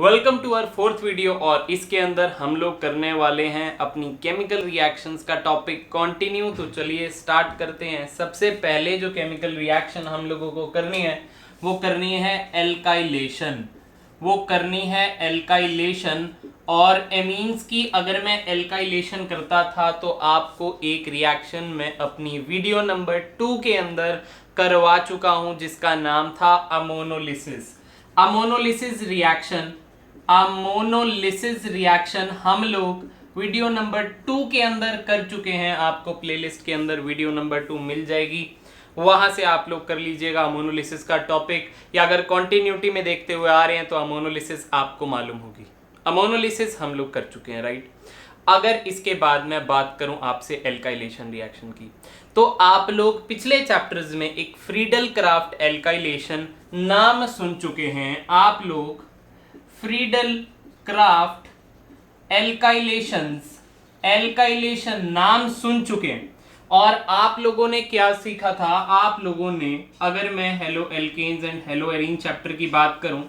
Welcome to our fourth video और इसके अंदर हम लोग करने वाले हैं अपनी केमिकल रिएक्शंस का टॉपिक कंटिन्यू। तो चलिए स्टार्ट करते हैं। सबसे पहले जो केमिकल रिएक्शन हम लोगों को करनी है वो करनी है एल्काइलेशन। और एमीन्स की अगर मैं एल्काइलेशन करता था तो आपको एक रिएक्शन में अपनी वीडियो नंबर 2 के अंदर करवा चुका हूं जिसका नाम था अमोनोलिसिस। अमोनोलिसिस रिएक्शन हम लोग वीडियो नंबर 2 के अंदर कर चुके हैं। आपको प्लेलिस्ट के अंदर वीडियो नंबर 2 मिल जाएगी, वहां से आप लोग कर लीजिएगा अमोनोलिसिस का टॉपिक, या अगर कॉन्टिन्यूटी में देखते हुए आ रहे हैं तो अमोनोलिसिस आपको मालूम होगी। अमोनोलिसिस हम लोग कर चुके हैं, राइट। अगर इसके बाद मैं बात करूं आपसे एल्काइलेशन रिएक्शन की, तो आप लोग पिछले चैप्टर्स में एक फ्रीडल क्राफ्ट एल्काइलेशन नाम सुन चुके हैं। आप लोग फ्रीडल क्राफ्ट एल्काइलेशन नाम सुन चुके हैं। और आप लोगों ने क्या सीखा था? आप लोगों ने, अगर मैं haloalkanes and haloarene chapter की बात करूं,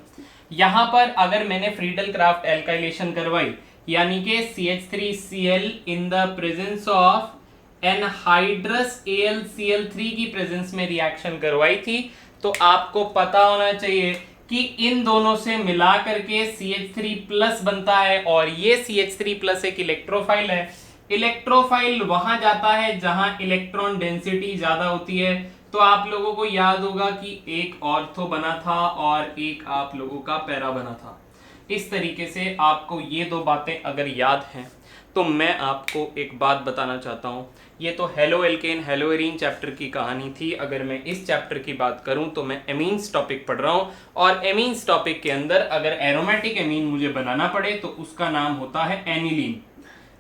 यहां पर अगर मैंने फ्रीडल क्राफ्ट एल्काइलेशन करवाई यानी कि CH3Cl in the presence of anhydrous AlCl3 की प्रेजेंस में रिएक्शन करवाई थी, तो आपको पता होना चाहिए कि इन दोनों से मिला करके CH3+ बनता है। और ये CH3+ एक इलेक्ट्रोफाइल है। इलेक्ट्रोफाइल वहां जाता है जहां इलेक्ट्रॉन डेंसिटी ज्यादा होती है। तो आप लोगों को याद होगा कि एक ऑर्थो बना था और एक आप लोगों का पैरा बना था। इस तरीके से आपको ये दो बातें अगर याद हैं तो मैं आपको एक बात बताना चाहता हूं। ये तो halo alkane hello arene chapter की कहानी थी। अगर मैं इस चैप्टर की बात करूं तो मैं एमीन्स टॉपिक पढ़ रहा हूं, और एमीन्स टॉपिक के अंदर अगर एरोमेटिक एमीन मुझे बनाना पड़े तो उसका नाम होता है एनिलीन।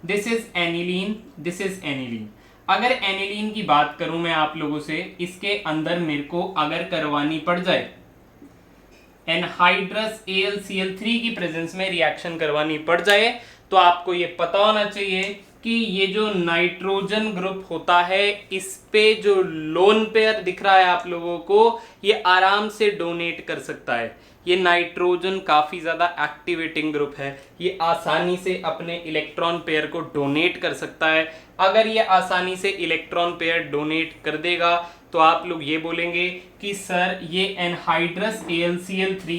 This is aniline. अगर एनिलीन की बात करूं मैं आप लोगों से, इसके अंदर मेरे को अगर करवानी पड़ जाए एनहाइड्रस AlCl3 की प्रेजेंस में रिएक्शन करवानी पड़ जाए, तो आपको ये पता होना चाहिए कि ये जो नाइट्रोजन ग्रुप होता है, इस पे जो लोन पेयर दिख रहा है आप लोगों को, ये आराम से डोनेट कर सकता है। ये नाइट्रोजन काफी ज्यादा एक्टिवेटिंग ग्रुप है, ये आसानी से अपने इलेक्ट्रॉन पेयर को डोनेट कर सकता है। अगर ये आसानी से इलेक्ट्रॉन पेयर डोनेट कर देगा तो आप लोग ये बोलेंगे कि सर ये एनहाइड्रस AlCl3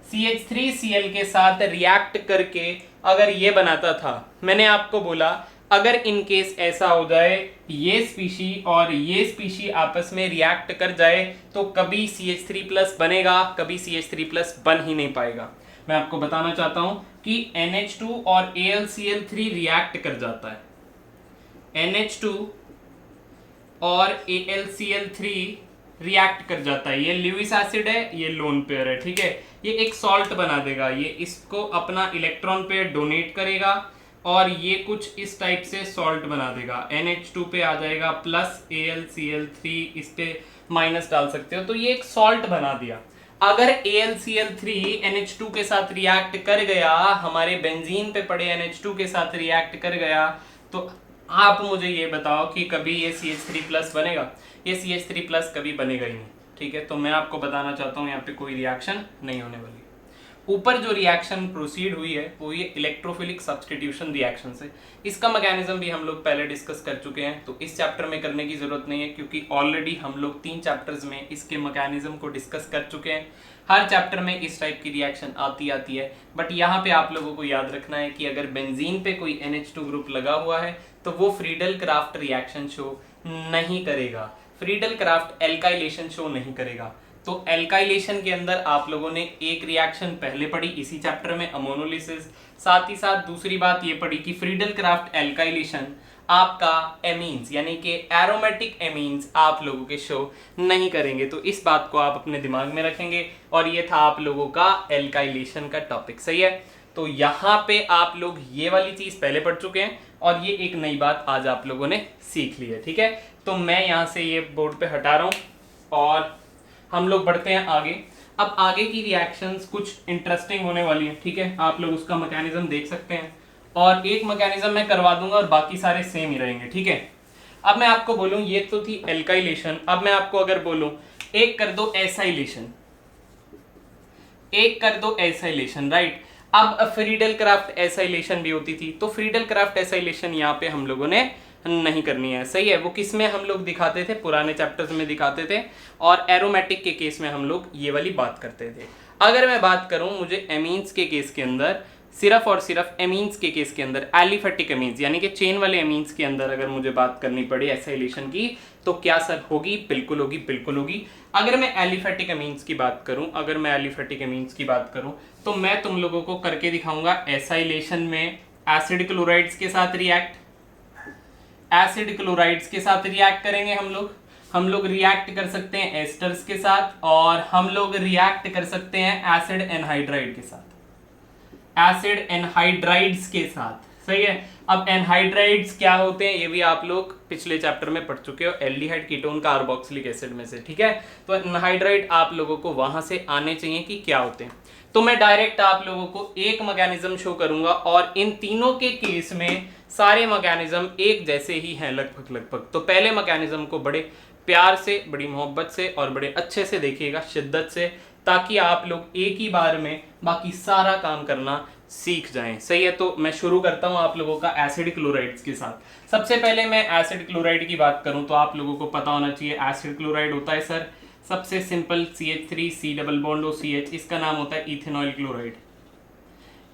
CH3Cl के साथ रिएक्ट करके अगर ये बनाता था। मैंने आपको बोला अगर इन केस ऐसा हो जाए, ये स्पीशी और ये स्पीशी आपस में रिएक्ट कर जाए तो कभी CH3+ बनेगा, कभी CH3+ बन ही नहीं पाएगा। मैं आपको बताना चाहता हूं कि NH2 और AlCl3 रिएक्ट कर जाता है। NH2 और AlCl3 रिएक्ट कर जाता है। ये ल्यूइस एसिड है, ये लोन पेयर है, ठीक है। ये एक सॉल्ट बना देगा, ये इसको अपना इलेक्ट्रॉन पेयर डोनेट करेगा और ये कुछ इस टाइप से सॉल्ट बना देगा। NH2 पे आ जाएगा प्लस AlCl3, इस पे माइनस डाल सकते हो, तो ये एक सॉल्ट बना दिया। अगर AlCl3 NH2 के साथ रिएक्ट कर गया, हमारे बेंजीन पे पड़े NH2 के साथ रिएक्ट कर गया, तो आप मुझे ये बताओ कि कभी ये CH3+ बनेगा? ये CH3+ कभी बनेगा ही नहीं, ठीक है। तो मैं आपको बताना चाहता हूँ यहाँ पे कोई रिएक्शन नहीं होने वाली। ऊपर जो रिएक्शन प्रोसीड हुई है वो ये इलेक्ट्रोफिलिक सब्स्टिट्यूशन रिएक्शन से। इसका मैकेनिज्म भी हम लोग पहले डिस्कस कर चुके हैं, तो इस चैप्टर में करने की जरूरत नहीं है क्योंकि ऑलरेडी हम लोग 3 चैप्टर्स में इसके मैकेनिज्म को डिस्कस कर चुके हैं। हर चैप्टर में इस टाइप की रिएक्शन आती है, बट यहाँ पे आप लोगों को याद रखना है कि अगर बेंजीन पे कोई NH2 ग्रुप लगा हुआ है तो वो फ्रीडल क्राफ्ट रिएक्शन शो नहीं करेगा, फ्रीडल क्राफ्ट एल्काइलेशन शो नहीं करेगा। तो एल्काइलेशन के अंदर आप लोगों ने एक रिएक्शन पहले पढ़ी इसी चैप्टर में, अमोनोलिसिस। साथ ही साथ दूसरी बात ये पढ़ी कि फ्रीडल क्राफ्ट एल्काइलेशन आपका एमीन्स यानी कि एरोमेटिक एमीन्स आप लोगों के शो नहीं करेंगे। तो इस बात को आप अपने दिमाग में रखेंगे, और ये था आप लोगों का एल्काइलेशन का टॉपिक, सही है। तो यहाँ पे आप लोग ये वाली चीज पहले पढ़ चुके हैं और ये एक नई बात आज आप लोगों ने सीख ली है, ठीक है। तो मैं यहाँ से ये बोर्ड पे हटा रहा हूँ और हम लोग बढ़ते हैं आगे। अब आगे की रिएक्शंस कुछ इंटरेस्टिंग होने वाली है, ठीक है। आप लोग उसका मैकेनिज्म देख सकते हैं, और एक मैकेनिज्म मैं करवा दूंगा और बाकी सारे सेम ही रहेंगे, ठीक है। अब मैं आपको बोलूं ये तो थी एल्काइलेशन। अब मैं आपको अगर बोलूं एक कर दो एसाइलेशन, राइट। अब फ्रीडल क्राफ्ट एसाइलेशन भी होती थी, तो फ्रीडल क्राफ्ट एसाइलेशन यहाँ पे हम लोगों ने नहीं करनी है, सही है। वो किस में हम लोग दिखाते थे, पुराने चैप्टर्स में दिखाते थे, और एरोमेटिक के केस में हम लोग ये वाली बात करते थे। अगर मैं बात करूं मुझे एमीन्स के केस के अंदर, सिर्फ और सिर्फ एमीन्स के केस के अंदर, एलिफेटिक एमीन्स यानी कि चेन वाले एमीन्स के अंदर अगर मुझे बात करनी पड़ी एसाइलेशन की, तो क्या सर होगी? बिल्कुल होगी, बिल्कुल होगी। अगर मैं एलिफेटिक एमीन्स की बात करूं, अगर मैं एलिफेटिक एमीन्स की बात करूं, तो मैं तुम लोगों को करके दिखाऊंगा एसाइलेशन में एसिड क्लोराइड्स के साथ रिएक्ट, एसिड क्लोराइड्स के साथ रिएक्ट करेंगे हम लोग रिएक्ट कर सकते हैं एस्टर्स के साथ, और हम लोग रिएक्ट कर सकते हैं एसिड एनहाइड्राइड के साथ, एसिड एनहाइड्राइड्स के साथ, सही है। अब एनहाइड्राइड्स क्या होते हैं ये भी आप लोग पिछले चैप्टर में पढ़ चुके हो, एल्डिहाइड कीटोन कार्बोक्सिलिक एसिड में से, ठीक है। तो एनहाइड्राइड आप लोगों को वहां से आने चाहिए कि क्या होते हैं। तो मैं डायरेक्ट आप लोगों को एक मैकेनिज्म शो करूंगा, और इन तीनों के केस में सारे मैकेनिज्म एक जैसे ही हैं लगभग। तो पहले मैकेनिज्म को बड़े प्यार से, बड़ी मोहब्बत से और बड़े अच्छे से देखिएगा, शिद्दत से, ताकि आप लोग एक ही बार में बाकी सारा काम करना सीख जाएं, सही है। तो मैं शुरू करता हूं आप लोगों का एसिड क्लोराइड्स के साथ। सबसे पहले मैं एसिड क्लोराइड की बात करूं तो आप लोगों को पता होना चाहिए एसिड क्लोराइड होता है सर सबसे simple CH3 double bond OCH, इसका नाम होता है इथेनॉइल क्लोराइड।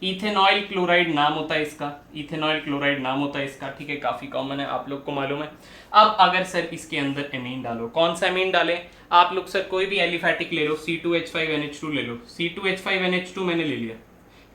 इथेनॉइल क्लोराइड नाम होता है इसका, इथेनॉइल क्लोराइड नाम होता है इसका, ठीक है, काफी कॉमन है, आप लोग को मालूम है। अब अगर सर इसके अंदर एमीन डालो, कौन सा एमीन डालें आप लोग? सर कोई भी एलिफेटिक ले लो, C2H5NH2 ले लो, C2H5NH2 मैंने ले लिया।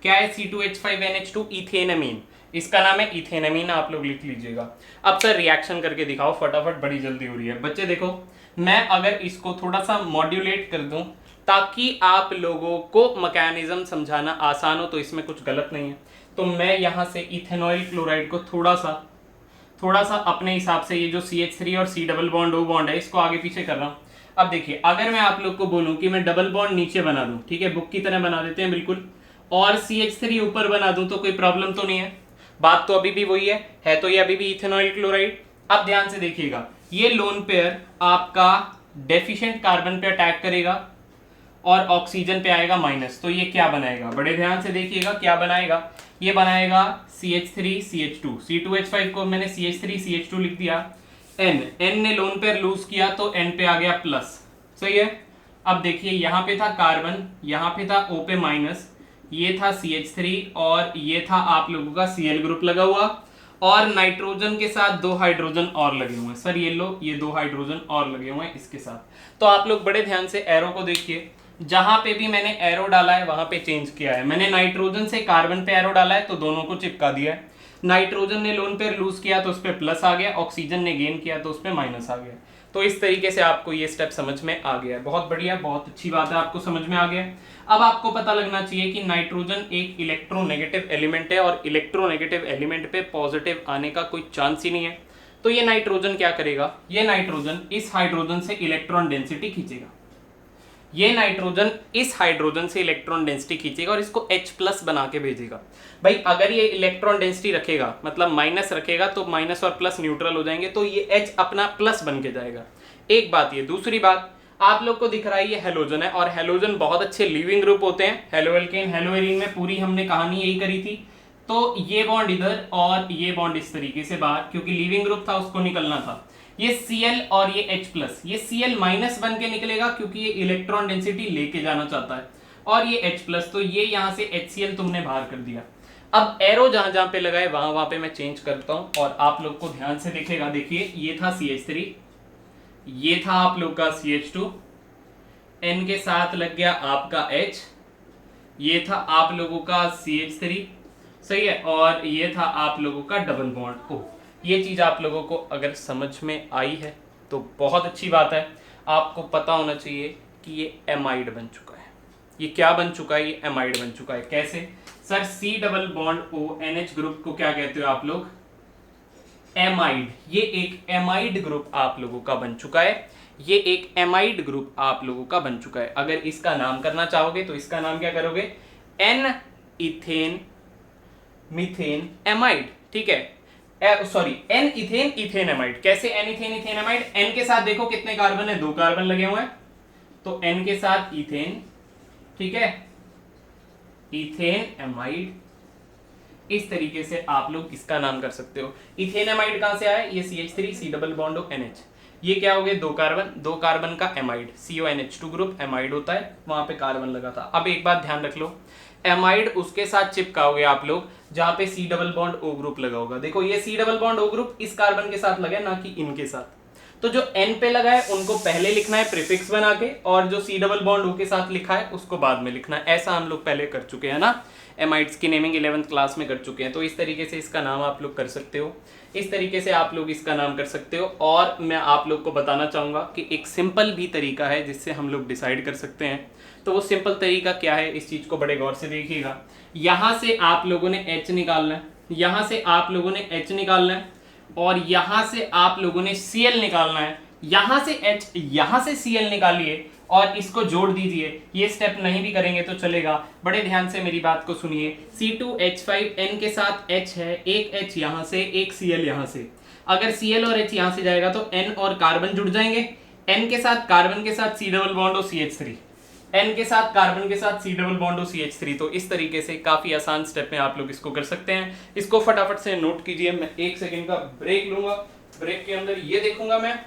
क्या है C2H5NH2? इथेनमीन, इसका नाम है इथेनमीन, आप लोग लिख लीजिएगा। अब सर रिएक्शन करके दिखाओ फटाफट, बड़ी जल्दी हो रही है बच्चे। देखो मैं अगर इसको थोड़ा सा मॉड्यूलेट कर दूं ताकि आप लोगों को मैकेनिज्म समझाना आसान हो, तो इसमें कुछ गलत नहीं है। तो मैं यहां से इथेनॉइल क्लोराइड को थोड़ा सा अपने हिसाब से, ये जो CH3 और C double bond O bond है, इसको आगे पीछे कर रहा हूं। अब देखिए अगर मैं आप लोग को बोलूं कि मैं डबल बॉन्ड नीचे बना दूं, ठीक है, बुक की तरह बना देते हैं बिल्कुल, और CH3 ऊपर बना दूं, तो कोई प्रॉब्लम तो नहीं है। बात तो अभी भी वही है तो ये अभी भी इथेनॉइल क्लोराइड। अब ध्यान से देखिएगा, ये लोन पेयर आपका डेफिशिएंट कार्बन पे अटैक करेगा और ऑक्सीजन पे आएगा माइनस, तो ये क्या बनाएगा? बड़े ध्यान से देखिएगा क्या बनाएगा। ये बनाएगा CH3CH2, C2H5 को मैंने CH3CH2 लिख दिया। N ने लोन पेयर लूज किया तो N पे आ गया प्लस, सही है। अब देखिए यहाँ पे था कार्बन, यहाँ पे था O पे माइनस, ये था CH3 और ये था आप लोगों का Cl ग्रुप लगा हुआ, और नाइट्रोजन के साथ 2 हाइड्रोजन और लगे हुए हैं। सर ये लो, ये 2 हाइड्रोजन और लगे हुए हैं इसके साथ। तो आप लोग बड़े ध्यान से एरो को देखिए, जहां पे भी मैंने एरो डाला है वहां पे चेंज किया है। मैंने नाइट्रोजन से कार्बन पे एरो डाला है तो दोनों को चिपका दिया है। नाइट्रोजन ने लोन पेयर लूज किया तो उस पर प्लस आ गया, ऑक्सीजन ने गेन किया तो उस पर माइनस आ गया। तो इस तरीके से आपको ये स्टेप समझ में आ गया है। बहुत बढ़िया, बहुत अच्छी बात है, आपको समझ में आ गया। अब आपको पता लगना चाहिए कि नाइट्रोजन एक इलेक्ट्रोनेगेटिव एलिमेंट है, और इलेक्ट्रोनेगेटिव एलिमेंट पे पॉजिटिव आने का कोई चांस ही नहीं है। तो ये नाइट्रोजन क्या करेगा? ये नाइट्रोजन इस हाइड्रोजन से इलेक्ट्रॉन डेंसिटी खींचेगा, ये नाइट्रोजन इस हाइड्रोजन से इलेक्ट्रॉन डेंसिटी खींचेगा और इसको H+ बना के भेजेगा। भाई अगर ये इलेक्ट्रॉन डेंसिटी रखेगा, मतलब माइनस रखेगा, तो माइनस और प्लस न्यूट्रल हो जाएंगे, तो ये H अपना प्लस बन के जाएगा। एक बात ये। दूसरी बात, आप लोग को दिख रहा है ये हेलोजन है, और हेलोजन बहुत अच्छे लीविंग ग्रुप होते हैं। हेलोएल्केन हेलोएरीन में पूरी हमने कहानी यही करी थी। तो ये बॉन्ड इधर और ये बॉन्ड इस तरीके से बाहर, क्योंकि लीविंग ग्रुप था उसको निकलना था। ये Cl और ये H+, ये Cl माइनस बन के निकलेगा क्योंकि ये इलेक्ट्रॉन डेंसिटी लेके जाना चाहता है, और ये H+, तो ये यहां से HCl तुमने बाहर कर दिया। अब एरो जहां जहां पे लगाए वहां पे मैं चेंज करता हूं, और आप लोग को ध्यान से देखेगा। देखिए ये था CH3, ये था आप लोग का CH2, N के साथ लग गया आपका H, ये था आप लोगों का CH3, सही है, और ये था आप लोगों का डबल बॉन्ड O। ये चीज आप लोगों को अगर समझ में आई है तो बहुत अच्छी बात है। आपको पता होना चाहिए कि ये एमाइड बन चुका है। ये क्या बन चुका है? ये एमाइड बन चुका है। कैसे sir? C double bond O NH group को क्या कहते हो आप लोग? एमाइड। ये एक एमाइड ग्रुप आप लोगों का बन चुका है, ये एक एमाइड ग्रुप आप लोगों का बन चुका है। अगर इसका नाम करना चाहोगे तो इसका नाम क्या करोगे? N इथेन मीथेन एमाइड, ठीक है, sorry N ethane ethane amide. कैसे N ethane ethane amide? N के साथ देखो कितने कार्बन है, 2 कार्बन लगे हुए हैं, तो N के साथ इथेन, ठीक है, इथेन एमाइड। इस तरीके से आप लोग इसका नाम कर सकते हो। इथेन एमाइड कहां से आया, ये CH3 C double bond O NH, ये क्या हो गए, दो कार्बन का एमाइड, CONH2 ग्रुप एमाइड होता है, वहां पे कार्बन लगा था। अब एक बात ध्यान रख लो, एमाइड उसके साथ चिपकाओगे आप लोग जहां पे C double bond O group लगा होगा। देखो ये C double bond O group इस कार्बन के साथ लगा है, ना कि इनके साथ। तो जो N पे लगा है उनको पहले लिखना है प्रीफिक्स बना के, और जो C डबल बॉन्ड O के साथ लिखा है उसको बाद में लिखना है। ऐसा हम लोग पहले कर चुके हैं ना, एमाइड्स की नेमिंग 11th क्लास में कर चुके हैं। तो इस तरीके से इसका नाम आप लोग कर सकते हो, इस तरीके से आप लोग इसका नाम कर सकते हो। और मैं आप लोग को बताना चाहूंगा कि एक सिंपल भी तरीका है जिससे हम लोग डिसाइड कर सकते हैं। तो वो सिंपल तरीका क्या है, इस चीज को बड़े गौर से देखिएगा। यहां से आप लोगों ने H निकालना है, यहां से आप लोगों ने H निकालना है, और यहां से आप लोगों ने Cl निकालना है। यहां से H, यहां से Cl निकालिए और इसको जोड़ दीजिए। ये स्टेप नहीं भी करेंगे तो चलेगा, बड़े ध्यान से मेरी बात को सुनिए। C2H5 N के साथ H है, एक H यहां से, एक Cl यहां से। अगर Cl और H यहां से जाएगा तो N और कार्बन जुड़ जाएंगे, N के साथ कार्बन के साथ C डबल बॉन्ड और CH3, N के साथ कार्बन के साथ C डबल बॉन्ड और CH3। तो इस तरीके से काफी आसान स्टेप में आप लोग इसको कर सकते हैं। इसको फटाफट से नोट कीजिए। मैं 1 सेकेंड का ब्रेक लूंगा, ब्रेक के अंदर ये देखूंगा मैं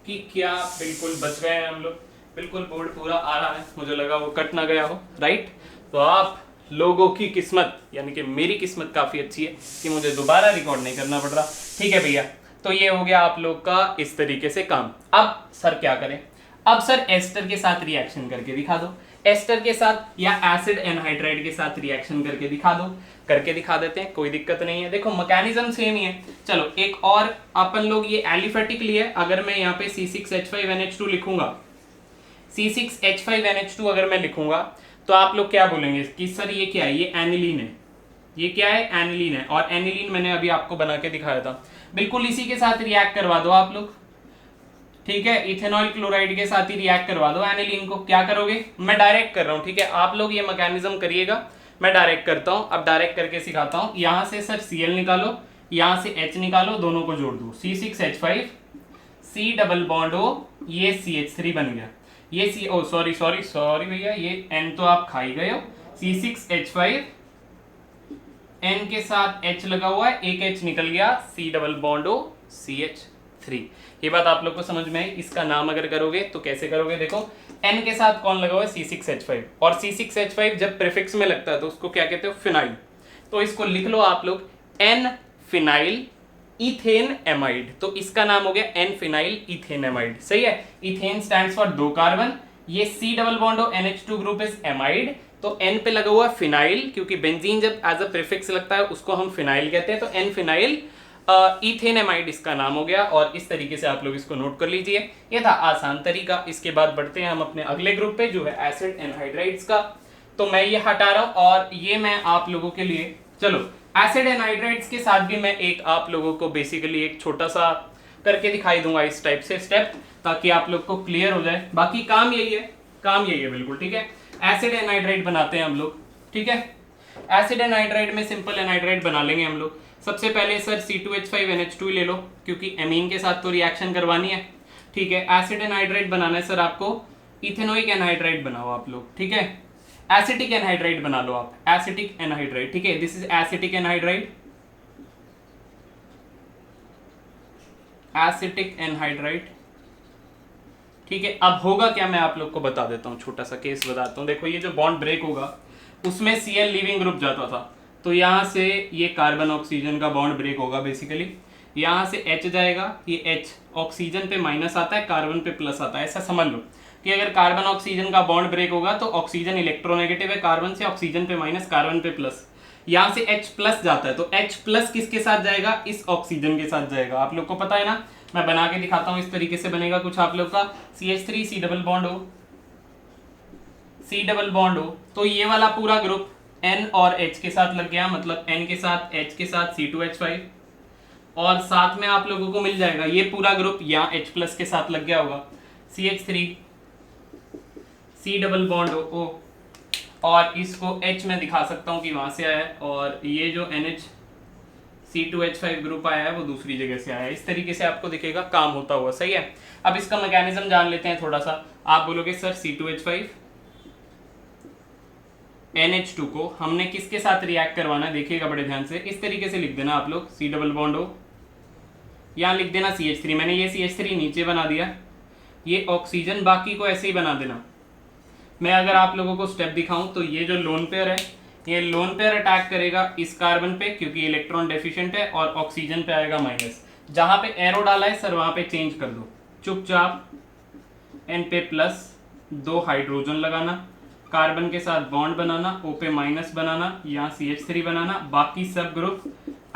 कि क्या बिल्कुल बच गए हैं हम लोग, बिल्कुल बोर्ड पूरा आ रहा है, मुझे लगा वो कट ना गया हो, राइट। तो आप लोगों की किस्मत, यानी कि मेरी किस्मत काफी अच्छी है कि मुझे दोबारा रिकॉर्ड नहीं करना पड़ रहा। ठीक है भैया, तो ये हो गया आप लोग का इस तरीके से काम। अब सर क्या करें, अब सर एस्टर के साथ रिएक्शन करके दिखा दो, एस्टर के साथ या एसिड एनहाइड्राइड के साथ रिएक्शन करके दिखा दो। करके दिखा देते हैं, कोई दिक्कत नहीं है। देखो मैकेनिज्म सेम ही है। चलो एक और अपन लोग ये एलिफेटिक लिए, अगर मैं यहाँ पे C6H5NH2 लिखूंगा, C6H5NH2 अगर मैं लिखूंगा तो आप लोग क्या बोलेंगे कि सर ये क्या है, ये एनिलीन है, ये क्या है, एनिलीन है। और एनिलीन मैंने अभी आपको बना के दिखाया था, बिल्कुल इसी के साथ रिएक्ट करवा दो आप लोग। ठीक है, इथेनॉल क्लोराइड के साथ ही रिएक्ट करवा दो एनिलीन को। क्या करोगे, मैं डायरेक्ट कर रहा हूं, ठीक है, आप लोग ये मैकेनिज्म करिएगा, मैं डायरेक्ट करता हूं। अब डायरेक्ट करके सिखाता हूं। यहां से सर Cl निकालो, यहां से H निकालो, दोनों को जोड़ दो, C6H5 C double bond O, ये CH3 बन गया। ये C, ओ सॉरी भैया, ये N तो आप खा ही गए हो। C6H5 N के साथ H लगा हुआ है, एक H निकल गया, C double bond O CH3। ये बात आप लोग को समझ में आई। इसका नाम अगर करोगे तो कैसे करोगे, देखो N के साथ कौन लगा हुआ है, C6H5, और C6H5 जब प्रीफिक्स में लगता है तो उसको क्या कहते हो, फिनाइल। तो इसको लिख लो आप लोग N फिनाइल इथेन एमाइड। तो इसका नाम हो गया N फिनाइल इथेन एमाइड। सही है, इथेन स्टैंड्स फॉर दो कार्बन, ये C डबल बॉन्ड और NH2 ग्रुप इज एमाइड। तो N पे लगा हुआ फिनाइल, क्योंकि बेंजीन जब एज अ प्रीफिक्स लगता है उसको हम फिनाइल कहते हैं। तो N फिनाइल इथेन एमाइड इसका नाम हो गया। और इस तरीके से आप लोग इसको नोट कर लीजिए, ये था आसान तरीका। इसके बाद बढ़ते हैं हम अपने अगले ग्रुप पे, जो है एसिड एनहाइड्राइड्स का। तो मैं ये हटा रहा हूं और ये मैं आप लोगों के लिए, चलो एसिड एनहाइड्राइड्स के साथ भी मैं एक आप लोगों को बेसिकली एक छोटा सा करके दिखाई दूंगा इस टाइप से स्टेप, ताकि आप लोग को क्लियर हो जाए। बाकी काम यही है, काम यही है बिल्कुल, ठीक है। एसिड एनहाइड्राइड बनाते हैं हम लोग, ठीक है। एसिड एनहाइड्राइड में सिंपल एनहाइड्राइड बना लेंगे हम लोग। सबसे पहले सर C2H5NH2 ले लो, क्योंकि एमीन के साथ तो रिएक्शन करवानी है, ठीक है। एसिड एनहाइड्राइड बनाना है सर आपको, इथेनोइक एनहाइड्राइड बनाओ आप लोग, ठीक है। एसिटिक एनहाइड्राइड बना लो आप, एसिटिक एनहाइड्राइड, ठीक है। This is acetic anhydride, acetic anhydride, ठीक है। अब होगा क्या, मैं आप लोग को बता देता हूँ, छोटा सा केस बताता हूँ। देखो ये जो बॉन्ड ब्रेक होगा उसमें Cl लीविंग ग्रुप जाता था, तो यहाँ से ये कार्बन ऑक्सीजन का बॉन्ड ब्रेक होगा बेसिकली। यहाँ से H जाएगा, ये H ऑक्सीजन पे माइनस आता है, कार्बन पे प्लस आता है। ऐसा समझ लो कि अगर कार्बन ऑक्सीजन का बॉन्ड ब्रेक होगा तो ऑक्सीजन इलेक्ट्रोनेगेटिव है, कार्बन से ऑक्सीजन पे माइनस, कार्बन पे प्लस। यहाँ से H प्लस जाता है, तो H प्लस किसके साथ जाएगा, इस ऑक्सीजन के साथ जाएगा। आप लोग को पता है ना, मैं बना के दिखाता हूँ, इस तरीके से बनेगा कुछ आप लोग का। CH3 C double bond O, C double bond O, तो ये वाला पूरा ग्रुप N और H के साथ लग गया, मतलब N के साथ H के साथ C2H5, और साथ में आप लोगों को मिल जाएगा ये पूरा ग्रुप यहाँ H प्लस के साथ लग गया होगा, CH3 C double bond O, और इसको H में दिखा सकता हूँ कि वहां से आया है, और ये जो NH C2H5 ग्रुप आया है वो दूसरी जगह से आया है। इस तरीके से आपको दिखेगा काम होता हुआ, सही है। अब इसका मैकेनिज्म जान लेते हैं थोड़ा सा। आप बोलोगे सर C2H5 NH2 को हमने किसके साथ रिएक्ट करवाना है, देखिएगा बड़े ध्यान से, इस तरीके से लिख देना आप लोग, C डबल बॉन्ड O, यहाँ लिख देना CH3, मैंने ये CH3 नीचे बना दिया, ये ऑक्सीजन, बाकी को ऐसे ही बना देना। मैं अगर आप लोगों को स्टेप दिखाऊं तो ये जो लोन पेयर है, ये लोन पेयर अटैक करेगा इस कार्बन पे क्योंकि इलेक्ट्रॉन डेफिशिएंट है, और ऑक्सीजन पे आएगा माइनस। जहां पे एरो डाला है सर वहां पे चेंज कर दो, चुपचाप N पे प्लस 2 हाइड्रोजन लगाना, कार्बन के साथ बॉन्ड बनाना, O पे माइनस बनाना, यहाँ CH3 बनाना, बाकी सब ग्रुप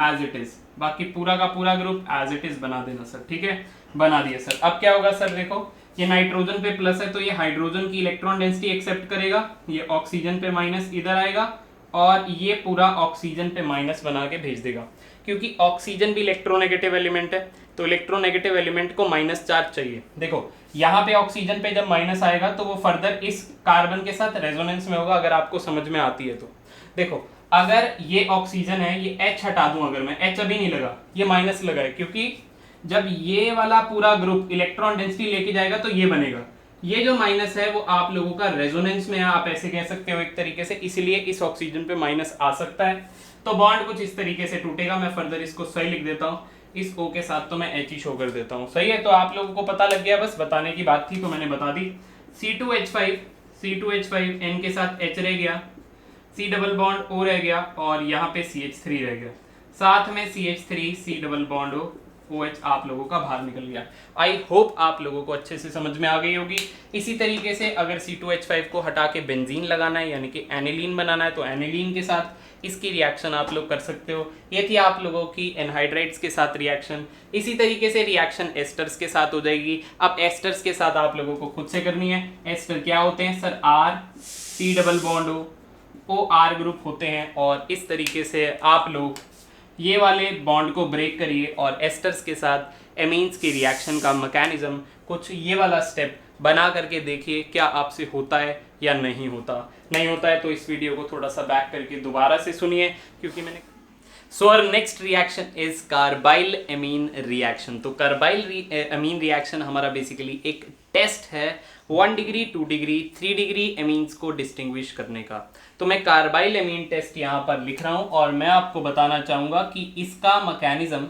एज इट इज, बाकी पूरा का पूरा ग्रुप एज इट इज बना देना सर, ठीक है, बना दिया सर। अब क्या होगा सर, देखो ये नाइट्रोजन पे प्लस है तो ये हाइड्रोजन की इलेक्ट्रॉन डेंसिटी एक्सेप्ट करेगा, ये ऑक्सीजन पे माइनस इधर आएगा, और ये पूरा ऑक्सीजन पे माइनस बना के भेज देगा, क्योंकि ऑक्सीजन भी इलेक्ट्रोनेगेटिव एलिमेंट है, तो इलेक्ट्रोनेगेटिव एलिमेंट को माइनस चार्ज चाहिए। देखो यहाँ पे ऑक्सीजन पे जब माइनस आएगा तो वो फर्दर इस कार्बन के साथ रेजोनेंस में होगा, अगर आपको समझ में आती है तो। देखो अगर ये ऑक्सीजन है, ये H हटा दूं, अगर मैं H अभी नहीं लगा, ये माइनस लगा है, क्योंकि जब ये वाला पूरा ग्रुप इलेक्ट्रॉन डेंसिटी लेके जाएगा तो ये बनेगा, ये जो माइनस है वो आप लोगों का रेजोनेंस में है, आप ऐसे कह सकते हो एक तरीके से, इसलिए इस ऑक्सीजन पे माइनस आ सकता है, तो बॉन्ड कुछ इस तरीके से टूटेगा। मैं फर्दर इसको सही लिख देता हूँ, इस O के साथ तो मैं H ही शो कर देता हूँ, सही है। तो आप लोगों को पता लग गया, बस बताने की बात थी तो मैंने बता दी। C2H5 N के साथ H रह गया, C डबल बॉन्ड O रह गया, और यहाँ पे CH3 रह गया, साथ में CH3 C double bond O OH आप लोगों का बाहर निकल गया। आई होप आप लोगों को अच्छे से समझ में आ गई होगी। इसी तरीके से अगर C2H5 को हटा के बेंजीन लगाना है, यानी कि एनिलीन बनाना है, तो एनिलीन के साथ इसकी रिएक्शन आप लोग कर सकते हो। ये थी आप लोगों की एनहाइड्राइड्स के साथ रिएक्शन। इसी तरीके से रिएक्शन एस्टर्स के साथ हो जाएगी। अब एस्टर्स के साथ आप लोगों को खुद से करनी है। एस्टर क्या होते हैं sir, R C double bond O R group होते हैं, और इस तरीके से आप लोग ये वाले बॉन्ड को ब्रेक करिए और एस्टर्स के साथ एमीन्स की रिएक्शन का मैकेनिज्म कुछ ये वाला स्टेप बना करके देखिए क्या आपसे होता है या नहीं होता। नहीं होता है तो इस वीडियो को थोड़ा सा बैक करके दोबारा से सुनिए, क्योंकि मैंने so our next reaction is carbylamine reaction. तो कार्बाइल एमीन रिएक्शन हमारा बेसिकली एक टेस्ट है 1 डिग्री 2 डिग्री 3 डिग्री एमीन्स को डिस्टिंग्विश करने का। तो मैं कार्बाइल एमीन टेस्ट यहाँ पर लिख रहा हूँ और मैं आपको बताना चाहूँगा कि इसका मैकेनिज्म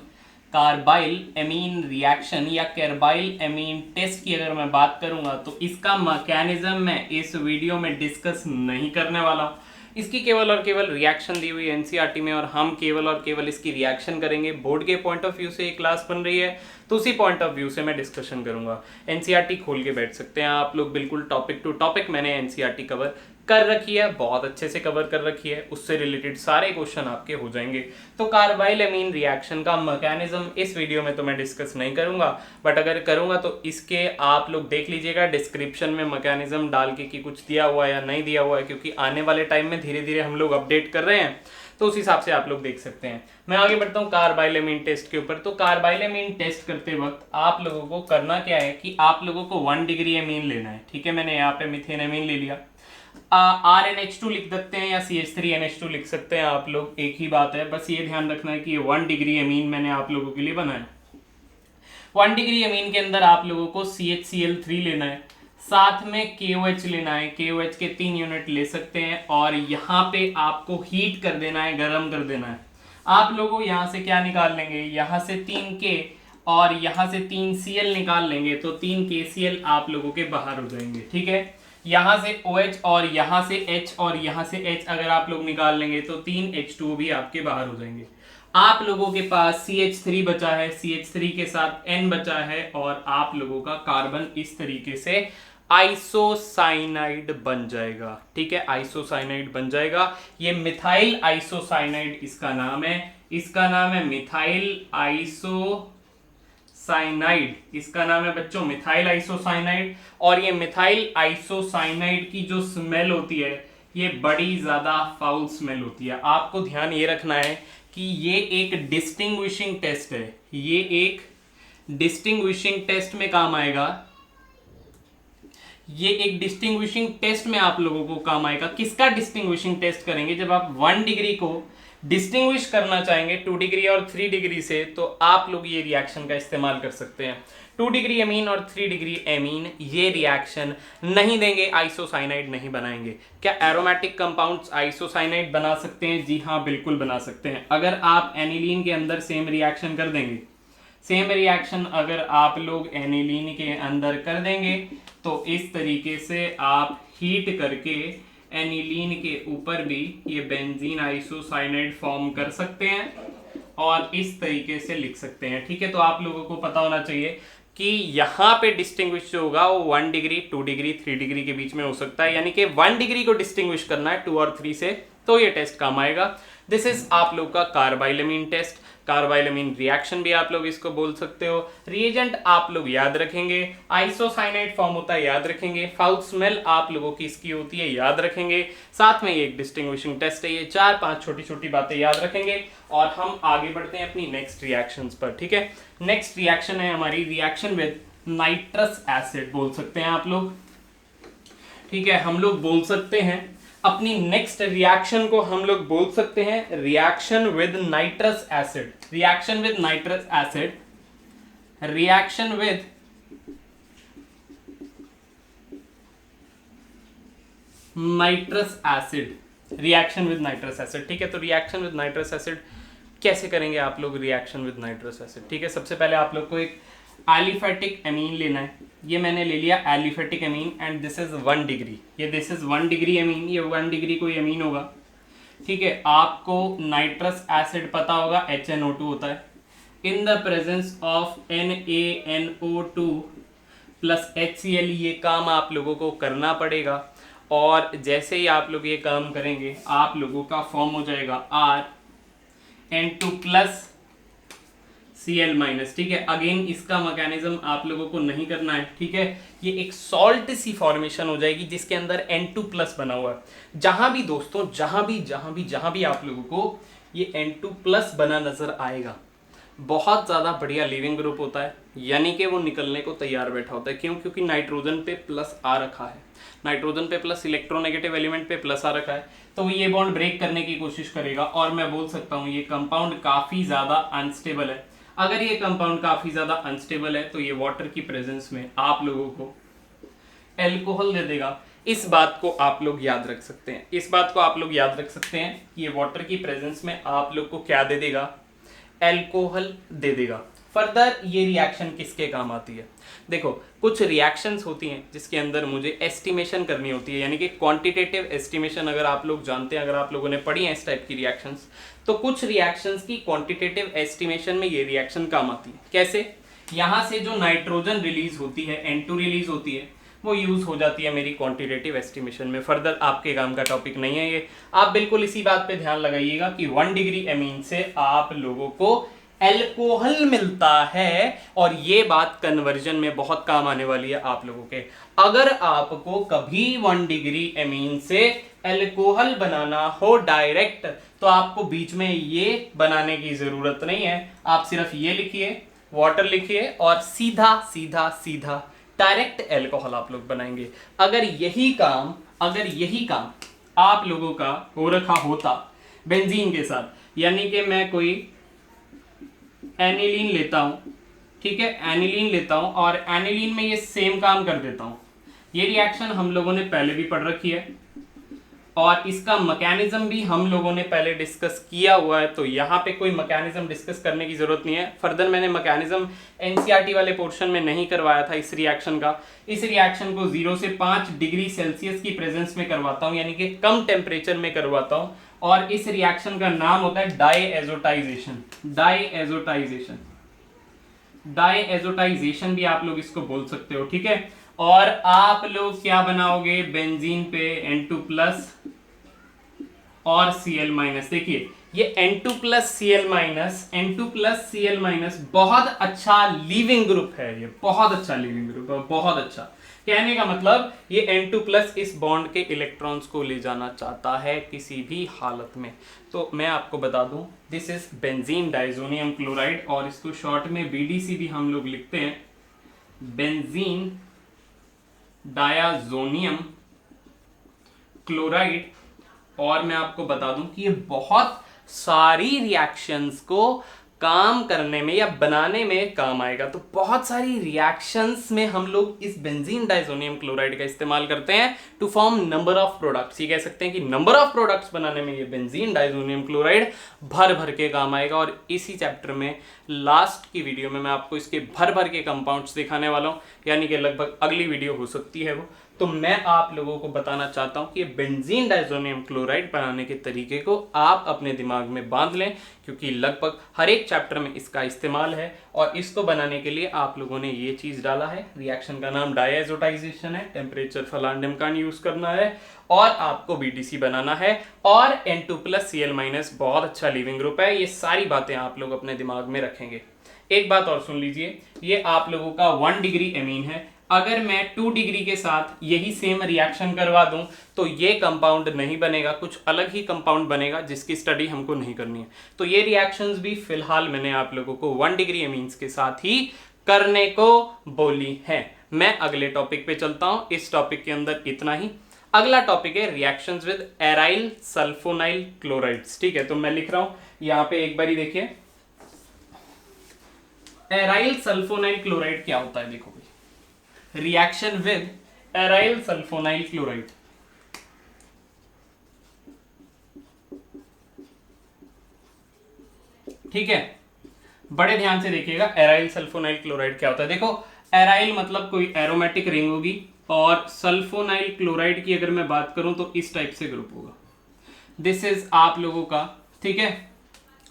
कार्बाइल एमीन रिएक्शन या कार्बाइल एमीन टेस्ट की अगर मैं बात करूँगा तो इसका मैकेनिज्म मैं इस वीडियो में डिस्कस नहीं करने वाला हूँ। इसकी केवल और केवल रिएक्शन दी हुई एनसीईआरटी में और हम केवल और केवल इसकी रिएक्शन करेंगे। बोर्ड के पॉइंट ऑफ व्यू से ये क्लास बन रही है तो उसी पॉइंट ऑफ व्यू से मैं डिस्कशन करूंगा। एनसीईआरटी खोल के बैठ सकते हैं आप लोग, बिल्कुल टॉपिक टू टॉपिक मैंने एनसीईआरटी कवर कर रखी है, बहुत अच्छे से कवर कर रखी है, उससे रिलेटेड सारे क्वेश्चन आपके हो जाएंगे। तो कार्बाइल एमीन रिएक्शन का मैकेनिज्म इस वीडियो में तो मैं डिस्कस नहीं करूंगा, बट अगर करूंगा तो इसके आप लोग देख लीजिएगा डिस्क्रिप्शन में मैकेनिज्म डाल के कि कुछ दिया हुआ है या नहीं दिया हुआ है, क्योंकि आने वाले टाइम में धीरे धीरे हम लोग अपडेट कर रहे हैं तो उस हिसाब से आप लोग देख सकते हैं। मैं आगे बढ़ता हूँ कार्बाइल एमीन टेस्ट के ऊपर। तो कार्बाइल एमीन टेस्ट करते वक्त आप लोगों को करना क्या है कि आप लोगों को 1 डिग्री एमीन लेना है। ठीक है, मैंने यहाँ पे मीथेन एमीन ले लिया। RNH2 लिख सकते हैं या CH3NH2 लिख सकते हैं आप लोग, एक ही बात है। बस ये ध्यान रखना है कि ये 1 डिग्री एमीन मैंने आप लोगों के लिए बनाया। 1 डिग्री एमीन के अंदर आप लोगों को CHCl3 लेना है, साथ में KOH लेना है। KOH के 3 यूनिट ले सकते हैं और यहाँ पे आपको हीट कर देना है, गर्म कर देना है। आप लोगों यहाँ से क्या निकाल लेंगे, यहाँ से 3K और यहाँ से 3Cl निकाल लेंगे तो 3KCl आप लोगों के बाहर हो जाएंगे। ठीक है, यहाँ से OH और यहाँ से H और यहाँ से H अगर आप लोग निकाल लेंगे तो 3H2 भी आपके बाहर हो जाएंगे। आप लोगों के पास CH3 बचा है, CH3 के साथ N बचा है और आप लोगों का कार्बन इस तरीके से आइसोसाइनाइड बन जाएगा। ठीक है, आइसोसाइनाइड बन जाएगा। ये मिथाइल आइसोसाइनाइड इसका नाम है, इसका नाम है मिथाइल आइसोसाइनाइड, इसका नाम है बच्चों मिथाइल आइसोसाइनाइड। और ये मिथाइल आइसोसाइनाइड की जो स्मेल होती है ये बड़ी ज्यादा फाउल स्मेल होती है। आपको ध्यान ये रखना है कि ये एक डिस्टिंग्विशिंग टेस्ट है, ये एक डिस्टिंग्विशिंग टेस्ट में काम आएगा। ये एक डिस्टिंग्विशिंग टेस्ट में आप लोगों को काम आएगा। किसका डिस्टिंग्विशिंग टेस्ट करेंगे, जब आप 1 डिग्री को डिस्टिंग्विश करना चाहेंगे 2 डिग्री और 3 डिग्री से, तो आप लोग ये रिएक्शन का इस्तेमाल कर सकते हैं। 2 डिग्री एमीन और 3 डिग्री एमीन ये रिएक्शन नहीं देंगे, आइसोसाइनाइड नहीं बनाएंगे। क्या एरोमेटिक कंपाउंड्स आइसोसाइनाइड बना सकते हैं? जी हाँ, बिल्कुल बना सकते हैं। अगर आप एनिलीन के अंदर सेम रिएक्शन कर देंगे, सेम रिएक्शन अगर आप लोग एनिलीन के अंदर कर देंगे तो इस तरीके से आप हीट करके एनिलीन के ऊपर भी ये बेंजीन आइसोसाइनाइड फॉर्म कर सकते हैं और इस तरीके से लिख सकते हैं। ठीक है, तो आप लोगों को पता होना चाहिए कि यहाँ पे डिस्टिंग्विश जो होगा वो 1 डिग्री 2 डिग्री 3 डिग्री के बीच में हो सकता है, यानी कि 1 डिग्री को डिस्टिंग्विश करना है 2 और 3 से, तो ये टेस्ट काम आएगा। दिस इज आप लोग का कार्बाइलमीन टेस्ट, कार्बाइलमीन रिएक्शन भी आप लोग इसको बोल सकते हो। रिएजेंट आप लोग याद रखेंगे, आइसोसाइनाइड फॉर्म होता है याद रखेंगे, फाउल स्मेल आप लोगों की इसकी होती है याद रखेंगे, साथ में ये एक डिस्टिंग्विशिंग टेस्ट है। ये 4-5 छोटी छोटी बातें याद रखेंगे और हम आगे बढ़ते हैं अपनी नेक्स्ट रिएक्शंस पर। ठीक है, नेक्स्ट रिएक्शन है हमारी रिएक्शन विद नाइट्रस एसिड, बोल सकते हैं आप लोग। ठीक है, हम लोग बोल सकते हैं अपनी नेक्स्ट रिएक्शन को हम लोग बोल सकते हैं reaction with nitrous acid, reaction with nitrous acid, reaction with nitrous acid, reaction with nitrous acid. ठीक है, तो रिएक्शन विद नाइट्रस एसिड कैसे करेंगे आप लोग रिएक्शन विद नाइट्रस एसिड? ठीक है, सबसे पहले आप लोग को एक एलिफेटिक एमीन लेना है। ये मैंने ले लिया aliphatic amine and this is 1 degree, ये दिस इज 1 डिग्री एमीन, ये 1 डिग्री कोई एमीन होगा। ठीक है, आपको नाइट्रस एसिड पता होगा HNO2 होता है। In the presence of NaNO2 plus HCl ये काम आप लोगों को करना पड़ेगा और जैसे ही आप लोग ये काम करेंगे आप लोगों का फॉर्म हो जाएगा RN2 प्लस Cl माइनस। ठीक है, अगेन इसका मैकेनिज्म आप लोगों को नहीं करना है। ठीक है, ये एक सॉल्ट सी फॉर्मेशन हो जाएगी जिसके अंदर N2 प्लस बना हुआ है। जहां भी दोस्तों, जहां भी आप लोगों को ये N2 प्लस बना नजर आएगा, बहुत ज़्यादा बढ़िया लिविंग ग्रुप होता है, यानी कि वो निकलने को तैयार बैठा होता है। क्यों? क्योंकि नाइट्रोजन पे प्लस आ रखा है, नाइट्रोजन पे प्लस इलेक्ट्रोनेगेटिव एलिमेंट पे प्लस आ रखा है, तो वो ये बॉन्ड ब्रेक करने की कोशिश करेगा और मैं बोल सकता हूँ ये कंपाउंड काफ़ी ज़्यादा अनस्टेबल है। अगर ये कंपाउंड काफ़ी ज़्यादा अनस्टेबल है तो ये वाटर की प्रेजेंस में आप लोगों को एल्कोहल दे देगा। इस बात को आप लोग याद रख सकते हैं, इस बात को आप लोग याद रख सकते हैं कि ये वाटर की प्रेजेंस में आप लोग को क्या दे देगा? एल्कोहल दे देगा। फर्दर ये रिएक्शन किसके काम आती है? देखो, कुछ रिएक्शंस होती हैं जिसके अंदर मुझे एस्टिमेशन करनी होती है, यानी कि क्वांटिटेटिव एस्टिमेशन अगर आप लोग जानते हैं, अगर आप लोगों ने पढ़ी हैं इस टाइप की रिएक्शंस, तो कुछ रिएक्शंस की क्वांटिटेटिव एस्टिमेशन में ये रिएक्शन काम आती है। कैसे? यहाँ से जो नाइट्रोजन रिलीज होती है, N2 रिलीज होती है, वो यूज हो जाती है मेरी क्वांटिटेटिव एस्टिमेशन में। फर्दर आपके काम का टॉपिक नहीं है ये, आप बिल्कुल इसी बात पे ध्यान लगाइएगा कि 1 डिग्री एमीन से आप लोगों को एल्कोहल मिलता है और ये बात कन्वर्जन में बहुत काम आने वाली है आप लोगों के। अगर आपको कभी 1 डिग्री एमीन से एल्कोहल बनाना हो डायरेक्ट, तो आपको बीच में ये बनाने की जरूरत नहीं है, आप सिर्फ ये लिखिए, वाटर लिखिए और सीधा सीधा सीधा डायरेक्ट एल्कोहल आप लोग बनाएंगे। अगर यही काम आप लोगों का हो रखा होता बेंजीन के साथ, यानी कि मैं कोई एनिलीन लेता हूं, ठीक है, एनिलीन लेता हूं और एनिलीन में ये सेम काम कर देता हूं। ये रिएक्शन हम लोगों ने पहले भी पढ़ रखी है और इसका मैकेनिज्म भी हम लोगों ने पहले डिस्कस किया हुआ है, तो यहाँ पे कोई मैकेनिज्म डिस्कस करने की जरूरत नहीं है। फर्दर मैंने मैकेनिज्म एनसीईआरटी वाले पोर्शन में नहीं करवाया था इस रिएक्शन का। इस रिएक्शन को 0 से 5 डिग्री सेल्सियस की प्रेजेंस में करवाता हूँ, यानी कि कम टेम्परेचर में करवाता हूँ और इस रिएक्शन का नाम होता है डाईएज़ोटाइजेशन। डाईएज़ोटाइजेशन, डाईएज़ोटाइजेशन भी आप लोग इसको बोल सकते हो, ठीक है। और आप लोग क्या बनाओगे, बेंजीन पे N2+ और Cl-। देखिए ये N2+Cl- बहुत अच्छा लीविंग ग्रुप है, ये बहुत अच्छा लीविंग ग्रुप है, बहुत अच्छा। कहने का मतलब ये N2+ इस बॉन्ड के इलेक्ट्रॉन्स को ले जाना चाहता है किसी भी हालत में। तो मैं आपको बता दूं, this is benzene diazonium chloride और इसको शॉर्ट में BDC भी हम लोग लिखते हैं, बेंजीन डायाजोनियम क्लोराइड। और मैं आपको बता दूं कि ये बहुत सारी रिएक्शंस को काम करने में या बनाने में काम आएगा। तो बहुत सारी रिएक्शंस में हम लोग इस बेंजीन डाइजोनियम क्लोराइड का इस्तेमाल करते हैं to form number of products. ये कह सकते हैं कि नंबर ऑफ प्रोडक्ट्स बनाने में ये बेंजीन डाइजोनियम क्लोराइड भर भर के काम आएगा। और इसी चैप्टर में लास्ट की वीडियो में मैं आपको इसके भर भर के कंपाउंड्स दिखाने वाला हूँ, यानी कि लगभग अगली वीडियो हो सकती है वो। तो मैं आप लोगों को बताना चाहता हूं कि बेंजीन डाइजोनियम क्लोराइड बनाने के तरीके को आप अपने दिमाग में बांध लें, क्योंकि लगभग हर एक चैप्टर में इसका इस्तेमाल है। और इसको बनाने के लिए आप लोगों ने ये चीज डाला है, रिएक्शन का नाम डायजोटाइजेशन है, टेम्परेचर फलांडिमकान यूज करना है और आपको BDC बनाना है और N2+Cl- बहुत अच्छा लीविंग ग्रुप है। ये सारी बातें आप लोग अपने दिमाग में रखेंगे। एक बात और सुन लीजिए, ये आप लोगों का 1 डिग्री एमीन है। अगर मैं 2 डिग्री के साथ यही सेम रिएक्शन करवा दूं तो ये कंपाउंड नहीं बनेगा, कुछ अलग ही कंपाउंड बनेगा जिसकी स्टडी हमको नहीं करनी है। तो ये रिएक्शंस भी फिलहाल मैंने आप लोगों को 1 डिग्री एमीन्स के साथ ही करने को बोली है। मैं अगले टॉपिक पे चलता हूं। इस टॉपिक के अंदर इतना ही। अगला टॉपिक है reactions with aryl sulfonyl chlorides. ठीक है, तो मैं लिख रहा हूं यहां पे, एक बारी देखिए एराइल सल्फोनाइल क्लोराइड क्या होता है। देखो भाई, reaction with aryl sulfonyl chloride, ठीक है, बड़े ध्यान से देखिएगा एराइल सल्फोनाइल क्लोराइड क्या होता है। देखो, एराइल मतलब कोई एरोमेटिक रिंग होगी और सल्फोनाइल क्लोराइड की अगर मैं बात करूं तो इस टाइप से ग्रुप होगा। दिस इज आप लोगों का, ठीक है,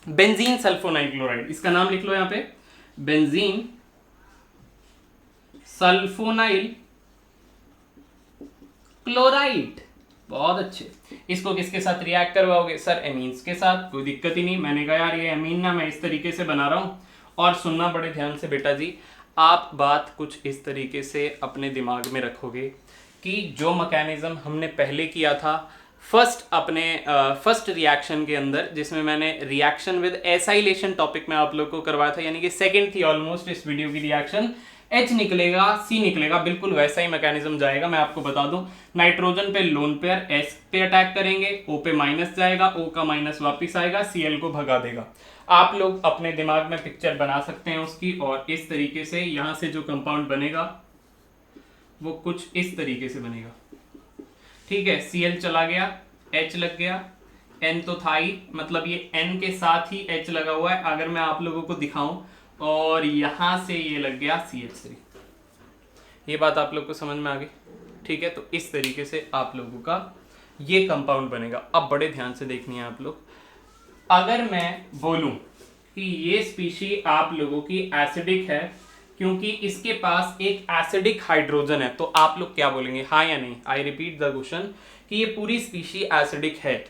बेंजीन सल्फोनाइल क्लोराइड। इसका नाम लिख लो यहां पे, बेंजीन सल्फोनाइल क्लोराइड। बहुत अच्छे। इसको किसके साथ रिएक्ट करवाओगे? सर एमीन्स के साथ। कोई दिक्कत ही नहीं। मैंने कहा यार ये एमीन ना मैं इस तरीके से बना रहा हूं। और सुनना बड़े ध्यान से बेटा जी, आप बात कुछ इस तरीके से अपने दिमाग में रखोगे कि जो मैकेनिज्म हमने पहले किया था फर्स्ट रिएक्शन के अंदर, जिसमें मैंने रिएक्शन विद एसाइलेशन टॉपिक में आप लोग को करवाया था, यानी कि सेकंड थी ऑलमोस्ट इस वीडियो की रिएक्शन, H निकलेगा C निकलेगा, बिल्कुल वैसा ही मैकेनिज्म जाएगा। मैं आपको बता दूं, नाइट्रोजन पे लोन पेयर S पे अटैक करेंगे, O पे माइनस जाएगा, O का माइनस वापिस आएगा, Cl को भगा देगा। आप लोग अपने दिमाग में पिक्चर बना सकते हैं उसकी, और इस तरीके से यहां से जो कंपाउंड बनेगा वो कुछ इस तरीके से बनेगा। ठीक है, Cl चला गया, H लग गया, N तो था ही, मतलब ये N के साथ ही H लगा हुआ है। अगर मैं आप लोगों को दिखाऊं, और यहां से ये लग गया CH3। ये बात आप लोग को समझ में आ गई? ठीक है, तो इस तरीके से आप लोगों का ये कंपाउंड बनेगा। अब बड़े ध्यान से देखनी है आप लोग। अगर मैं बोलूं कि ये स्पीशी आप लोगों की एसिडिक है क्योंकि इसके पास एक एसिडिक हाइड्रोजन है, तो आप लोग क्या बोलेंगे, हाँ या नहीं? आई रिपीट द क्वेश्चन कि ये पूरी स्पीशी एसिडिक है।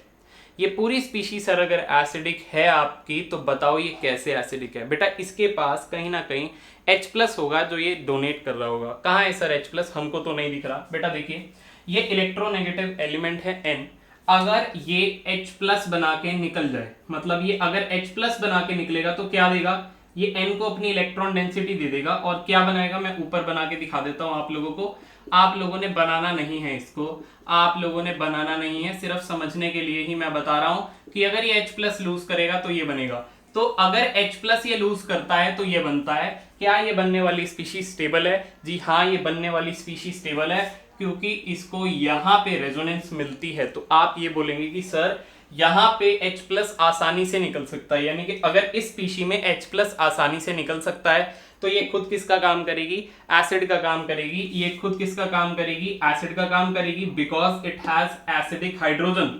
ये पूरी स्पीशी सर अगर एसिडिक है आपकी, तो बताओ ये कैसे एसिडिक है? बेटा इसके पास कहीं ना कहीं H+ होगा जो ये डोनेट कर रहा होगा। कहाँ है सर H+? हमको तो नहीं दिख रहा। बेटा देखिए, ये इलेक्ट्रोनेगेटिव एलिमेंट है N। अगर ये H+ बना के निकल जाए, मतलब ये अगर H+ बना के निकलेगा तो क्या देगा? ये N को अपनी इलेक्ट्रॉन डेंसिटी दे देगा और क्या बनाएगा? मैं ऊपर बना के दिखा देता हूं आप लोगों को। आप लोगों ने बनाना नहीं है इसको, आप लोगों ने बनाना नहीं है, सिर्फ समझने के लिए ही मैं बता रहा हूं कि अगर ये H+ लूज करेगा तो ये बनेगा। तो अगर H+ ये लूज करता है तो ये बनता है। क्या ये बनने वाली स्पीशीज स्टेबल है? जी हाँ, ये बनने वाली स्पीशीज स्टेबल है क्योंकि इसको यहां पे रेजोनेंस मिलती है। तो आप ये बोलेंगे कि सर यहां पे H+ आसानी से निकल सकता है, यानी कि अगर इस स्पीशी में H+ आसानी से निकल सकता है तो ये खुद किसका काम करेगी? एसिड का काम करेगी। ये खुद किसका काम करेगी? एसिड का काम करेगी, because it has acidic hydrogen.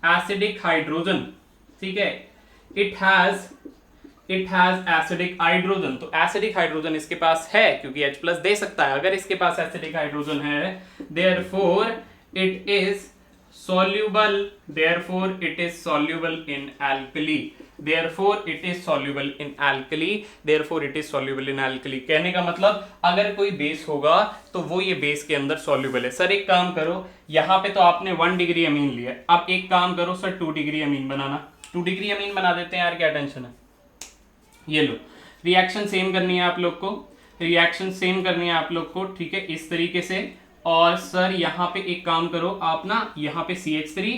Acidic hydrogen, ठीक है, इट हैज एसिडिक हाइड्रोजन। तो एसिडिक हाइड्रोजन इसके पास है क्योंकि H+ दे सकता है। अगर इसके पास एसिडिक हाइड्रोजन है, therefore it is soluble, therefore it is soluble in alkali, therefore it is soluble in alkali, therefore it is soluble in alkali। कहने का मतलब अगर कोई बेस होगा तो वो ये बेस के अंदर soluble है। सर एक काम करो, यहाँ पे तो आपने 1 डिग्री अमीन लिया, अब एक काम करो सर 2 डिग्री अमीन बनाना। 2 डिग्री अमीन बना देते हैं यार, क्या टेंशन है। ये लो, रिएक्शन सेम करनी है आप लोग को, रिएक्शन सेम करनी है आप लोग को, ठीक है, इस तरीके से। और सर यहाँ पे एक काम करो आप ना, यहाँ पे CH3,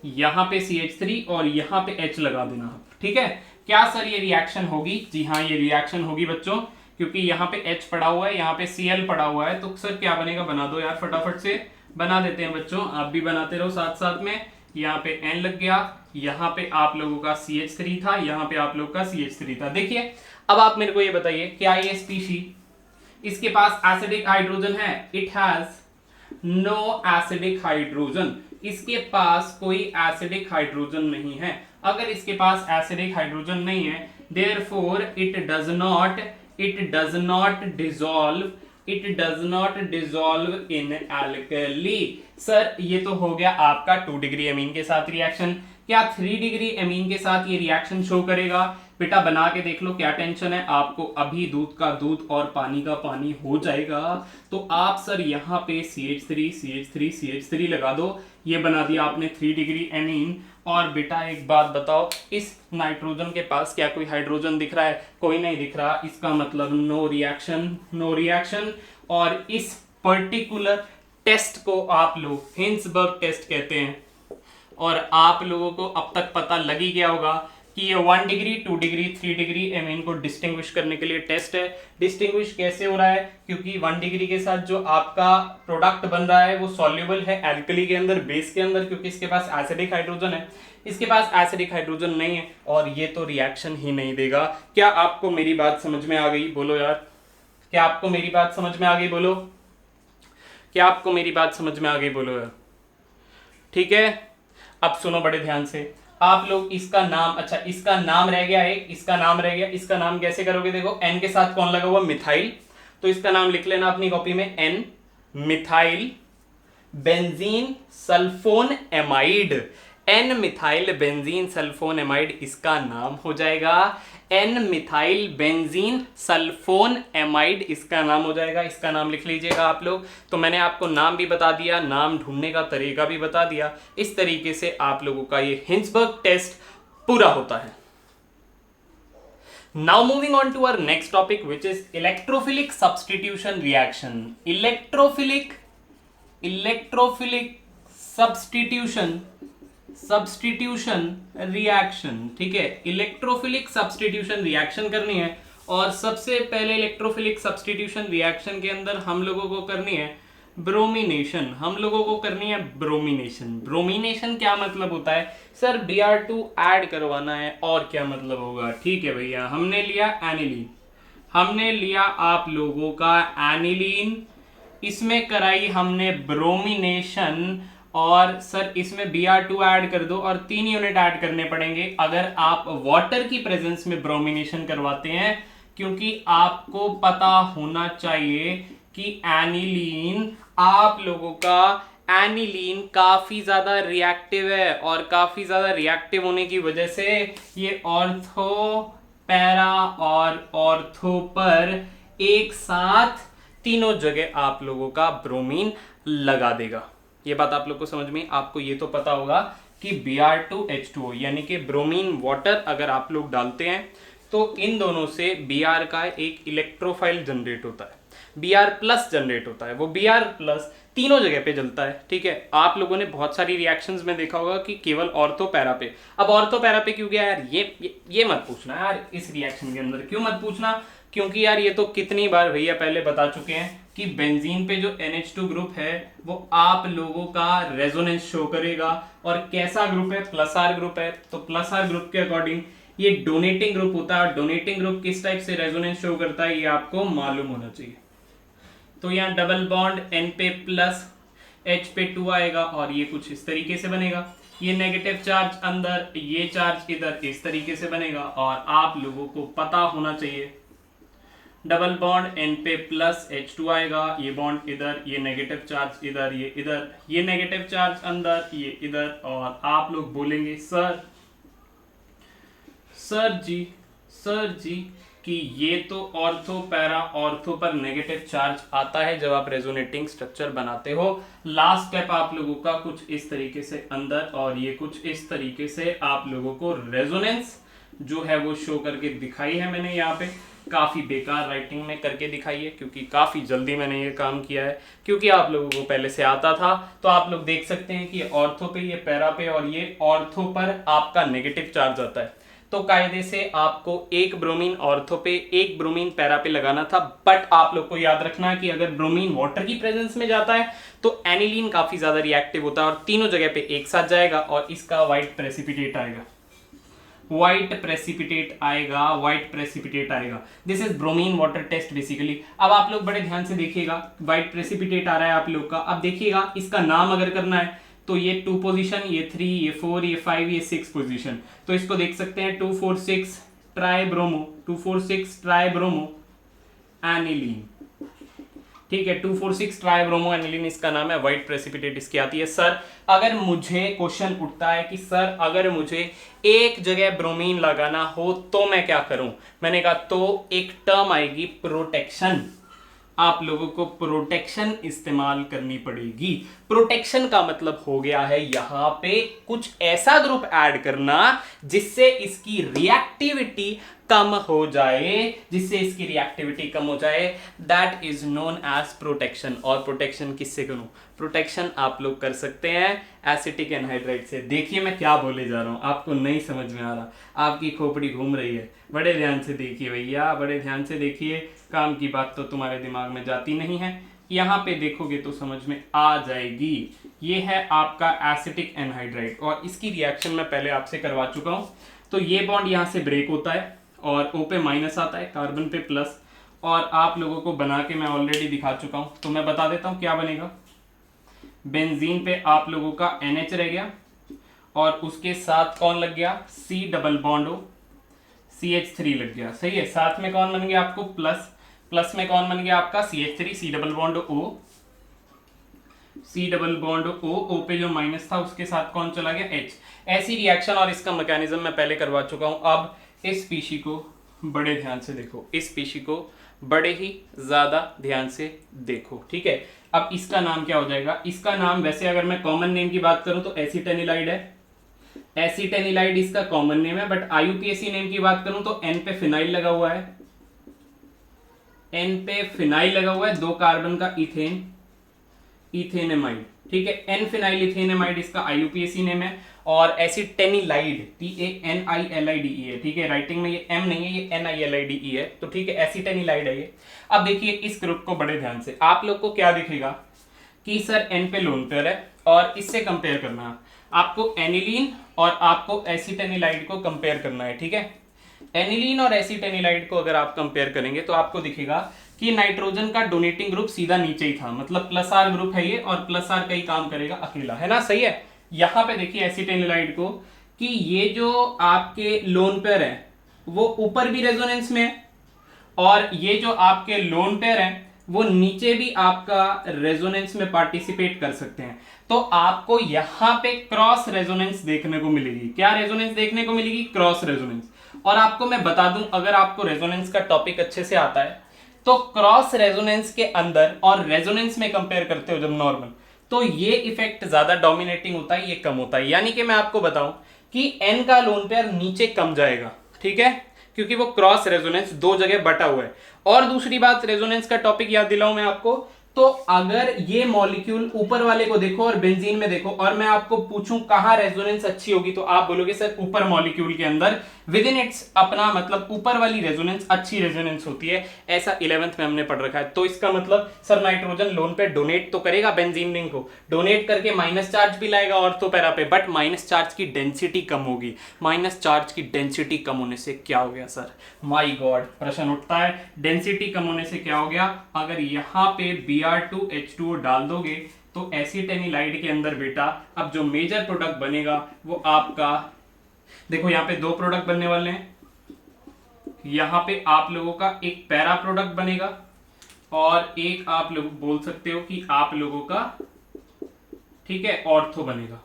यहाँ पे CH3 और यहाँ पे H लगा देना आप। ठीक है। क्या सर ये रिएक्शन होगी? जी हाँ, ये रिएक्शन होगी बच्चों, क्योंकि यहाँ पे H पड़ा हुआ है, यहाँ पे Cl पड़ा हुआ है, तो सर क्या बनेगा? बना दो यार, फटाफट से बना देते हैं बच्चों, आप भी बनाते रहो साथ साथ में। यहाँ पे N लग गया, यहाँ पे आप लोगों का CH3 था, यहाँ पे आप लोगों का CH3 था। देखिए अब आप मेरे को ये बताइए, क्या ये स्पीशी इसके पास एसिडिक हाइड्रोजन है? It has no acidic hydrogen, इसके पास कोई एसिडिक हाइड्रोजन नहीं है। अगर इसके पास एसिडिक हाइड्रोजन नहीं है, therefore it does not dissolve in alkali. Sir ये तो हो गया आपका 2 डिग्री एमीन के साथ रिएक्शन। क्या 3 डिग्री एमीन के साथ ये रिएक्शन शो करेगा? बेटा बना के देख लो, क्या टेंशन है आपको, अभी दूध का दूध और पानी का पानी हो जाएगा। तो आप सर यहाँ पे CH3 लगा दो, ये बना दिया आपने 3 डिग्री एमीन। और बेटा एक बात बताओ, इस नाइट्रोजन के पास क्या कोई हाइड्रोजन दिख रहा है? कोई नहीं दिख रहा, इसका मतलब नो रिएक्शन। और इस पर्टिकुलर टेस्ट को आप लोग हिंसबर्ग टेस्ट कहते हैं। और आप लोगों को अब तक पता लग ही गया होगा कि ये 1 डिग्री, 2 डिग्री, 3 डिग्री एमीन को डिस्टिंग्विश करने के लिए टेस्ट है। डिस्टिंग्विश कैसे हो रहा है? क्योंकि 1 डिग्री के साथ जो आपका प्रोडक्ट बन रहा है वो सॉल्युबल है एल्कली के अंदर, बेस के अंदर, क्योंकि इसके पास एसिडिक हाइड्रोजन है। इसके पास एसिडिक हाइड्रोजन नहीं है और ये तो रिएक्शन ही नहीं देगा। क्या आपको मेरी बात समझ में आ गई? बोलो यार, क्या आपको मेरी बात समझ में आ गई? बोलो, क्या आपको मेरी बात समझ में आ गई? बोलो यार, ठीक है। अब सुनो बड़े ध्यान से, आप लोग इसका नाम, अच्छा इसका नाम रह गया एक, इसका नाम रह गया, इसका नाम कैसे करोगे? देखो N के साथ कौन लगा हुआ? मिथाइल, तो इसका नाम लिख लेना अपनी कॉपी में, N methyl benzene sulphone amide. N methyl benzene sulphone amide इसका नाम हो जाएगा, N methyl benzene sulphone amide इसका नाम हो जाएगा। इसका नाम लिख लीजिएगा आप लोग। तो मैंने आपको नाम भी बता दिया, नाम ढूंढने का तरीका भी बता दिया। इस तरीके से आप लोगों का ये हिंसबर्ग टेस्ट पूरा होता है। Now moving on to our next topic which is electrophilic substitution reaction. Electrophilic substitution reaction, ठीक है। इलेक्ट्रोफिलिक सब्स्टिट्यूशन रिएक्शन करनी है और सबसे पहले इलेक्ट्रोफिलिक सब्स्टिट्यूशन रिएक्शन के अंदर हम लोगों को करनी है ब्रोमिनेशन। हम लोगों को करनी है ब्रोमिनेशन। ब्रोमिनेशन क्या मतलब होता है? सर Br2 ऐड करवाना है, और क्या मतलब होगा? ठीक है भैया, हमने लिया एनिलीन, हमने लिया आप लोगों का एनिलीन, इसमें कराई हमने ब्रोमिनेशन, और सर इसमें Br2 ऐड कर दो और 3 यूनिट ऐड करने पड़ेंगे अगर आप वाटर की प्रेजेंस में ब्रोमिनेशन करवाते हैं, क्योंकि आपको पता होना चाहिए कि एनिलीन, आप लोगों का एनिलीन काफी ज्यादा रिएक्टिव है, और काफी ज्यादा रिएक्टिव होने की वजह से ये ऑर्थो, पैरा और ऑर्थो पर एक साथ तीनों जगह आप लोगों का ब्रोमीन लगा देगा। ये बात आप लोग को समझ में, आपको ये तो पता होगा कि Br2H2O यानी कि ब्रोमीन वाटर अगर आप लोग डालते हैं तो इन दोनों से Br का एक इलेक्ट्रोफाइल जनरेट होता है, Br+ जनरेट होता है। वो Br+ तीनों जगह पे जलता है, ठीक है। आप लोगों ने बहुत सारी रिएक्शंस में देखा होगा कि केवल ऑर्थो पैरा पे। अब ऑर्थो पैरा पे क्यों गया यार? ये मत पूछना यार, इस रिएक्शन के अंदर क्यों मत पूछना, क्योंकि यार ये तो कितनी बार भैया पहले बता चुके हैं कि बेंजीन पे जो NH2 ग्रुप है वो आप लोगों का रेजोनेंस शो करेगा। और कैसा ग्रुप है? +R ग्रुप है। तो +R ग्रुप के अकॉर्डिंग ये डोनेटिंग ग्रुप होता है। डोनेटिंग ग्रुप किस टाइप से रेजोनेंस शो करता है ये आपको मालूम होना चाहिए। तो यहाँ डबल बॉन्ड N पे प्लस H पे 2 आएगा और ये कुछ इस तरीके से बनेगा। ये नेगेटिव चार्ज अंदर, ये चार्ज इधर, इस तरीके से बनेगा। और आप लोगों को पता होना चाहिए डबल बॉन्ड N पे प्लस H2 आएगा, ये बॉन्ड इधर, ये नेगेटिव चार्ज इधर, ये इधर, ये नेगेटिव चार्ज अंदर, ये इधर। और आप लोग बोलेंगे सर जी कि ये तो ऑर्थो पैरा ऑर्थो पर नेगेटिव चार्ज आता है जब आप रेजोनेटिंग स्ट्रक्चर बनाते हो। लास्ट स्टेप आप लोगों का कुछ इस तरीके से अंदर, और ये कुछ इस तरीके से आप लोगों को रेजोनेंस जो है वो शो करके दिखाई है। मैंने यहाँ पे काफी बेकार राइटिंग में करके दिखाई है क्योंकि काफी जल्दी मैंने ये काम किया है, क्योंकि आप लोगों को पहले से आता था। तो आप लोग देख सकते हैं कि ऑर्थो पे, ये पैरा पे, और ये ऑर्थो पर आपका नेगेटिव चार्ज आता है। तो कायदे से आपको एक ब्रोमीन ऑर्थो पे एक ब्रोमीन पैरा पे लगाना था, बट आप लोग को याद रखना है कि अगर ब्रोमीन वाटर की प्रेजेंस में जाता है तो एनिलीन काफी ज्यादा रिएक्टिव होता है और तीनों जगह पे एक साथ जाएगा और इसका व्हाइट प्रेसिपिटेट आएगा, व्हाइट प्रेसिपिटेट आएगा। This is bromine water test basically. अब आप लोग बड़े ध्यान से देखिएगा, व्हाइट प्रेसिपिटेट आ रहा है आप लोग का। अब देखिएगा इसका नाम अगर करना है तो ये 2 पोजीशन, ये 3, ये 4, ये 5, ये 6 पोजीशन, तो इसको देख सकते हैं 2,4,6 ट्राइब्रोमो, 2,4,6 ट्राइब्रोमो एनिलीन। ठीक है, 2,4,6 ट्राइब्रोमो एनिलीन इसका नाम है, व्हाइट प्रेसिपिटेट इसकी आती है। सर अगर मुझे क्वेश्चन उठता है कि सर अगर मुझे एक जगह ब्रोमीन लगाना हो तो मैं क्या करूं, मैंने कहा तो एक टर्म आएगी प्रोटेक्शन, आप लोगों को प्रोटेक्शन इस्तेमाल करनी पड़ेगी। प्रोटेक्शन का मतलब हो गया है यहां पे कुछ ऐसा ग्रुप ऐड करना जिससे इसकी रिएक्टिविटी कम हो जाए, that is known as protection. और प्रोटेक्शन किससे करूं, प्रोटेक्शन आप लोग कर सकते हैं एसिटिक एनहाइड्राइड से। देखिए मैं क्या बोले जा रहा हूं, आपको नहीं समझ में आ रहा, आपकी खोपड़ी घूम रही है, बड़े ध्यान से देखिए भैया, बड़े ध्यान से देखिए, काम की बात तो तुम्हारे दिमाग में जाती नहीं है, यहाँ पे देखोगे तो समझ में आ जाएगी। ये है आपका एसिटिक एनहाइड्राइड और इसकी रिएक्शन मैं पहले आपसे करवा चुका हूं। तो ये बॉन्ड यहाँ से ब्रेक होता है और O पे माइनस आता है, कार्बन पे प्लस, और आप लोगों को बना के मैं ऑलरेडी दिखा चुका हूं, तो मैं बता देता हूं क्या बनेगा। बेंजीन पे आप लोगों का NH रह गया और उसके साथ कौन लग गया, C double bond O, CH3 लग गया, सही है। साथ में कौन बन गया आपको प्लस, प्लस में कौन बन गया आपका CH3, C double bond O, C double bond O पे जो माइनस था उसके साथ कौन चला गया H। ऐसी रिएक्शन और इसका मैकेनिज्म मैं पहले करवा चुका हूं। अब इस स्पीशी को बड़े ध्यान से देखो, इस स्पीशी को बड़े ही ज्यादा ध्यान से देखो, ठीक है। अब इसका नाम क्या हो जाएगा, इसका नाम वैसे अगर मैं कॉमन नेम की बात करूं तो एसिटेनिलाइड है, एसिटेनिलाइड इसका कॉमन नेम है, बट IUPAC नेम की बात करूं तो N पे फिनाइल लगा हुआ है, N पे फिनाइल लगा हुआ है, 2 कार्बन का इथेन, इथेनेमाइड, ठीक है। N फिनाइल इथेनेमाइड इसका IUPAC नेम है। और एसिटेनिलाइड TANILIDE है, ठीक है, राइटिंग में ये M नहीं है, ये NILIDE है, तो ठीक है, एसिटेनिलाइड है ये। अब देखिए इस ग्रुप को बड़े ध्यान से, आप लोग को क्या दिखेगा कि सर N पे लोन पेयर है और इससे कंपेयर करना है आपको, एनिलीन और आपको एसिटेनिलाइड को कंपेयर करना है, ठीक है। एनिलीन और एसिटेनिलाइड को अगर आप कंपेयर करेंगे तो आपको दिखेगा कि नाइट्रोजन का डोनेटिंग ग्रुप सीधा नीचे ही था, मतलब +R ग्रुप है ये और +R का ही काम करेगा अकेला, है ना, सही है। यहां पे देखिए एसिटेनिलाइड को कि ये जो आपके लोन पेयर है वो ऊपर भी रेजोनेंस में है और ये जो आपके लोन पेयर है वो नीचे भी आपका रेजोनेंस में पार्टिसिपेट कर सकते हैं। तो आपको यहां पे क्रॉस रेजोनेंस देखने को मिलेगी। क्या रेजोनेंस देखने को मिलेगी, क्रॉस रेजोनेंस। और आपको मैं बता दूं, अगर आपको रेजोनेंस का टॉपिक अच्छे से आता है तो क्रॉस रेजोनेंस के अंदर और रेजोनेंस में कंपेयर करते हो जब नॉर्मल, तो ये इफेक्ट ज्यादा डोमिनेटिंग होता है, ये कम होता है। यानी कि मैं आपको बताऊं कि N का लोन पेयर नीचे कम जाएगा, ठीक है, क्योंकि वो क्रॉस रेजोनेंस 2 जगह बटा हुआ है। और दूसरी बात, रेजोनेंस का टॉपिक याद दिलाऊं मैं आपको, तो अगर ये मॉलिक्यूल ऊपर वाले को देखो और बेंजीन में देखो और मैं आपको पूछूं कहां रेजोनेंस अच्छी होगी, तो आप बोलोगे सर ऊपर मॉलिक्यूल के अंदर, विद इन इट्स अपना मतलब ऊपर वाली रेजोनेंस अच्छी रेजोनेंस होती है, ऐसा 11th में हमने पढ़ रखा है। तो इसका मतलब सर नाइट्रोजन लोन पे डोनेट तो करेगा बेंजीन रिंग को, डोनेट करके माइनस चार्ज भी लाएगा ऑर्थो पैरा पे, बट माइनस चार्ज की डेंसिटी कम होगी। माइनस चार्ज की डेंसिटी कम होने से क्या हो गया सर, माई गॉड, प्रश्न उठता है, डेंसिटी कम होने से क्या हो गया, अगर यहां पे Br2H2O डाल दोगे तो एसिटेनिलाइड के अंदर बेटा अब जो मेजर प्रोडक्ट बनेगा वो आपका, देखो यहाँ पे 2 प्रोडक्ट बनने वाले हैं, यहाँ पे आप लोगों का एक पैरा प्रोडक्ट बनेगा और एक आप लोग बोल सकते हो कि आप लोगों का, ठीक है, ऑर्थो बनेगा।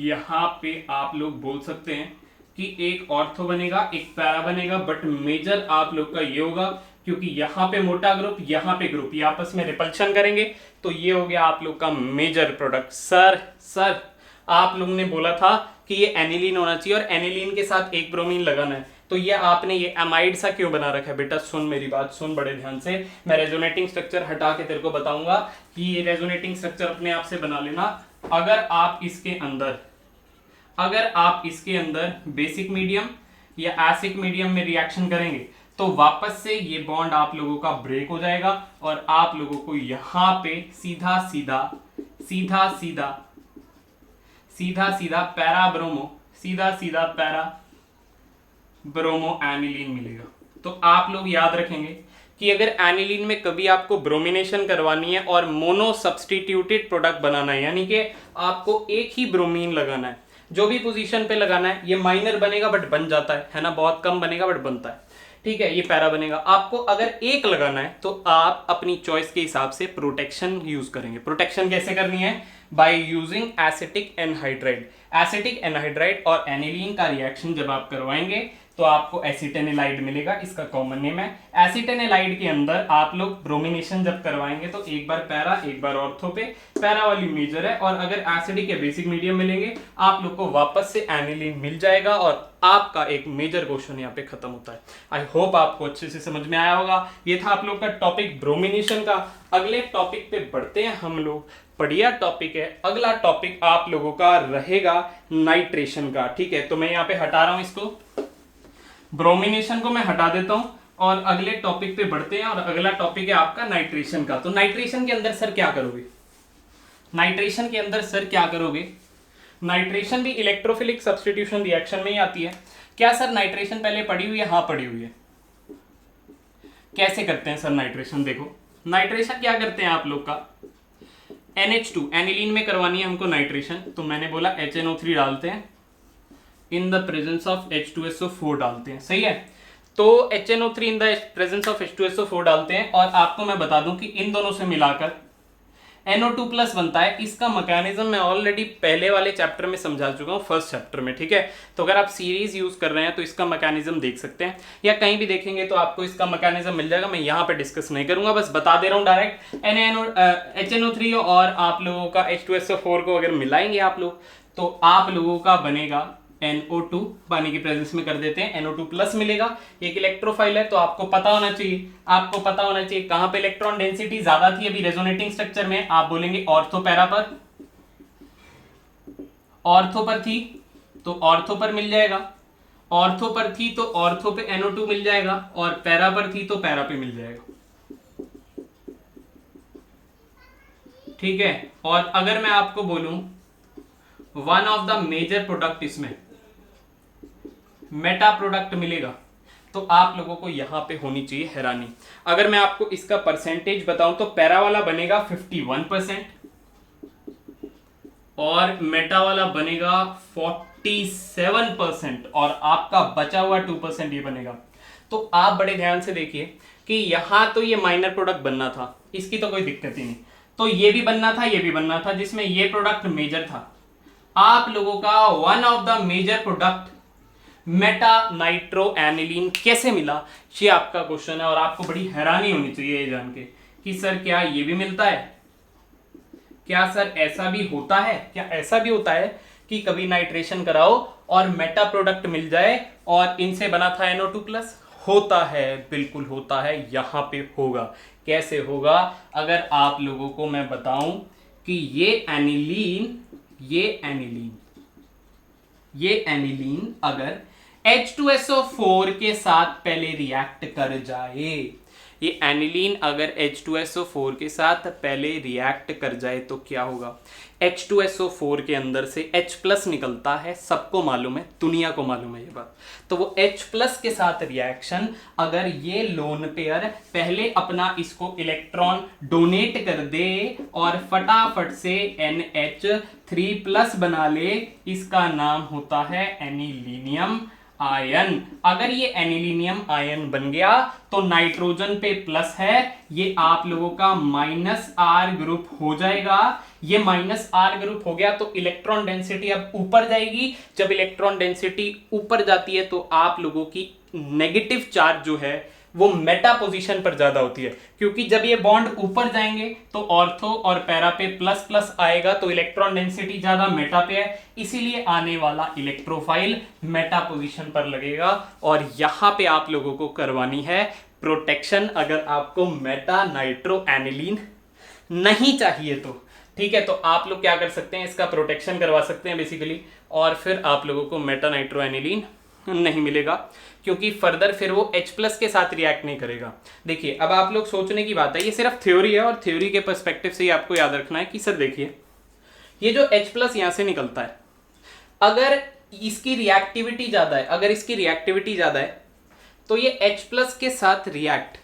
यहाँ पे आप लोग बोल सकते हैं कि एक ऑर्थो बनेगा, एक पैरा बनेगा, बट मेजर आप लोग का ये होगा क्योंकि यहां पे मोटा ग्रुप, यहां पे ग्रुप, ये आपस में रिपल्शन करेंगे, तो ये हो गया आप लोग का मेजर प्रोडक्ट। सर आप लोग ने बोला था कि ये एनिलीन होना चाहिए और एनिलीन के साथ एक ब्रोमीन लगाना है, तो ये आपने ये एमाइड सा क्यों बना रखा है बेटा, सुन मेरी बात, सुन बड़े ध्यान से, मैं रेजोनेटिंग स्ट्रक्चर हटा के तेरे को बताऊंगा कि ये रेजोनेटिंग स्ट्रक्चर अपने आप से बना लेना। अगर आप इसके अंदर अगर आप इसके अंदर बेसिक मीडियम या एसिड मीडियम में रिएक्शन करेंगे तो वापस से ये बॉन्ड आप लोगों का ब्रेक हो जाएगा और आप लोगों को यहां पे सीधा सीधा सीधा सीधा सीधा सीधा पैरा ब्रोमो एनिलीन मिलेगा। तो आप लोग याद रखेंगे कि अगर एनिलीन में कभी आपको ब्रोमिनेशन करवानी है और मोनो सब्सटीट्यूटेड प्रोडक्ट बनाना है, यानी कि आपको एक ही ब्रोमीन लगाना है, जो भी पोजीशन पे लगाना है, ये माइनर बनेगा बट बन जाता है ना, बहुत कम बनेगा बट बनता है, ठीक है, ये पैरा बनेगा। आपको अगर एक लगाना है तो आप अपनी चॉइस के हिसाब से प्रोटेक्शन यूज करेंगे। प्रोटेक्शन कैसे करनी है? By using acetic anhydride. Acetic anhydride और एनिलीन का रिएक्शन जब आप करवाएंगे तो आपको एसिटेनिलाइड मिलेगा, इसका कॉमन नेम है। एसिटेनिलाइड के अंदर आप लोग ब्रोमिनेशन जब करवाएंगे तो एक बार पैरा एक बार ऑर्थो पे, पैरा वाली मेजर है, और अगर एसिडिक या बेसिक मीडियम मिलेंगे आप लोग को वापस से एनिलीन मिल जाएगा और आपका एक मेजर क्वेश्चन यहाँ पे खत्म होता है। आई होप आपको अच्छे से समझ में आया होगा। ये था आप लोग का टॉपिक ब्रोमिनेशन का। अगले टॉपिक पे बढ़ते हैं हम लोग। बढ़िया टॉपिक है। अगला टॉपिक आप लोगों का रहेगा नाइट्रेशन का, ठीक है। तो मैं यहाँ पे हटा रहा हूं इसको, ब्रोमिनेशन को मैं हटा देता हूं और अगले टॉपिक पे बढ़ते हैं। और अगला टॉपिक है आपका नाइट्रेशन का। तो नाइट्रेशन के अंदर सर क्या करोगे? नाइट्रेशन के अंदर सर क्या करोगे? नाइट्रेशन भी इलेक्ट्रोफिलिक सब्स्टिट्यूशन रिएक्शन में ही आती है। क्या सर नाइट्रेशन पहले पढ़ी हुई है? हाँ पढ़ी हुई है। कैसे करते हैं सर नाइट्रेशन? देखो नाइट्रेशन क्या करते हैं आप लोग का, NH2 एनिलीन में करवानी है हमको नाइट्रेशन, तो मैंने बोला HNO3 डालते हैं, in the presence of H2SO4 डालते हैं, सही है। तो HNO3 in the presence of H2SO4 डालते हैं और आपको मैं बता दूं कि इन दोनों से मिलाकर NO2 प्लस बनता है। इसका मैकेनिज्म मैं ऑलरेडी पहले वाले चैप्टर में समझा चुका हूँ, फर्स्ट चैप्टर में, ठीक है। तो अगर आप सीरीज यूज कर रहे हैं तो इसका मैकेनिज्म देख सकते हैं, या कहीं भी देखेंगे तो आपको इसका मैकेनिज्म मिल जाएगा। मैं यहाँ पे डिस्कस नहीं करूंगा, बस बता दे रहा हूँ डायरेक्ट। HNO3 और आप लोगों का H2SO4 को अगर मिलाएंगे आप लोग तो आप लोगों का बनेगा NO2, पानी की प्रेजेंस में कर देते हैं, NO2 प्लस मिलेगा। एक इलेक्ट्रोफाइल है तो आपको पता होना चाहिए, कहां पे इलेक्ट्रॉन डेंसिटी ज्यादा थी अभी रेजोनेटिंग स्ट्रक्चर में। आप बोलेंगे ऑर्थो पैरा पर, ऑर्थो पर थी तो ऑर्थो पर मिल जाएगा, ऑर्थो पर थी तो ऑर्थो पे NO2 मिल जाएगा, और पैरा पर थी तो पैरा पे मिल जाएगा, ठीक है। और अगर मैं आपको बोलूं one of the major product इसमें मेटा प्रोडक्ट मिलेगा तो आप लोगों को यहां पे होनी चाहिए हैरानी। अगर मैं आपको इसका परसेंटेज बताऊं तो पैरा वाला बनेगा 51% और मेटा वाला बनेगा 47% और आपका बचा हुआ 2% ये बनेगा। तो आप बड़े ध्यान से देखिए कि यहां तो ये माइनर प्रोडक्ट बनना था, इसकी तो कोई दिक्कत ही नहीं, तो ये भी बनना था, ये भी बनना था, जिसमें ये प्रोडक्ट मेजर था। आप लोगों का one of the major product meta nitroaniline कैसे मिला, ये आपका क्वेश्चन है। और आपको बड़ी हैरानी होनी चाहिए ये जान के कि सर क्या ये भी मिलता है, क्या सर ऐसा भी होता है, क्या ऐसा भी होता है कि कभी नाइट्रेशन कराओ और मेटा प्रोडक्ट मिल जाए और इनसे बना था NO2 प्लस? होता है, बिल्कुल होता है, यहां पे होगा। कैसे होगा? अगर आप लोगों को मैं बताऊं कि ये एनिलीन अगर H2SO4 के साथ पहले रिएक्ट कर जाए, ये एनिलीन अगर H2SO4 के साथ पहले रिएक्ट कर जाए तो क्या होगा? H2SO4 के अंदर से H+ निकलता है, सबको मालूम है, दुनिया को मालूम है ये बात। तो वो H+ के साथ रिएक्शन अगर ये लोन पेयर पहले अपना इसको इलेक्ट्रॉन डोनेट कर दे और फटाफट से NH3+ बना ले, इसका नाम होता है एनिलीनियम आयन। अगर ये एनिलीनियम आयन बन गया तो नाइट्रोजन पे प्लस है, ये आप लोगों का -R ग्रुप हो जाएगा। ये -R ग्रुप हो गया तो इलेक्ट्रॉन डेंसिटी अब ऊपर जाएगी। जब इलेक्ट्रॉन डेंसिटी ऊपर जाती है तो आप लोगों की नेगेटिव चार्ज जो है वो मेटा पोजीशन पर ज्यादा होती है, क्योंकि जब ये बॉन्ड ऊपर जाएंगे तो ऑर्थो और पैरा पे प्लस प्लस आएगा, तो इलेक्ट्रॉन डेंसिटी ज्यादा मेटा पे है, इसीलिए आने वाला इलेक्ट्रोफाइल मेटा पोजीशन पर लगेगा। और यहां पे आप लोगों को करवानी है प्रोटेक्शन, अगर आपको मेटा नाइट्रो एनिलीन नहीं चाहिए तो, ठीक है। तो आप लोग क्या कर सकते हैं, इसका प्रोटेक्शन करवा सकते हैं। बेसिकली और फिर आप लोगों को मेटा नाइट्रोएनिलीन नहीं मिलेगा, क्योंकि फर्दर फिर वो H+ के साथ रिएक्ट नहीं करेगा। देखिए अब आप लोग सोचने की बात है, ये सिर्फ थ्योरी है और थ्योरी के पर्सपेक्टिव से ही आपको याद रखना है कि सर देखिए ये जो H+ यहां से निकलता है, अगर इसकी रिएक्टिविटी ज्यादा है, अगर इसकी रिएक्टिविटी ज्यादा है तो ये H+ के साथ रिएक्ट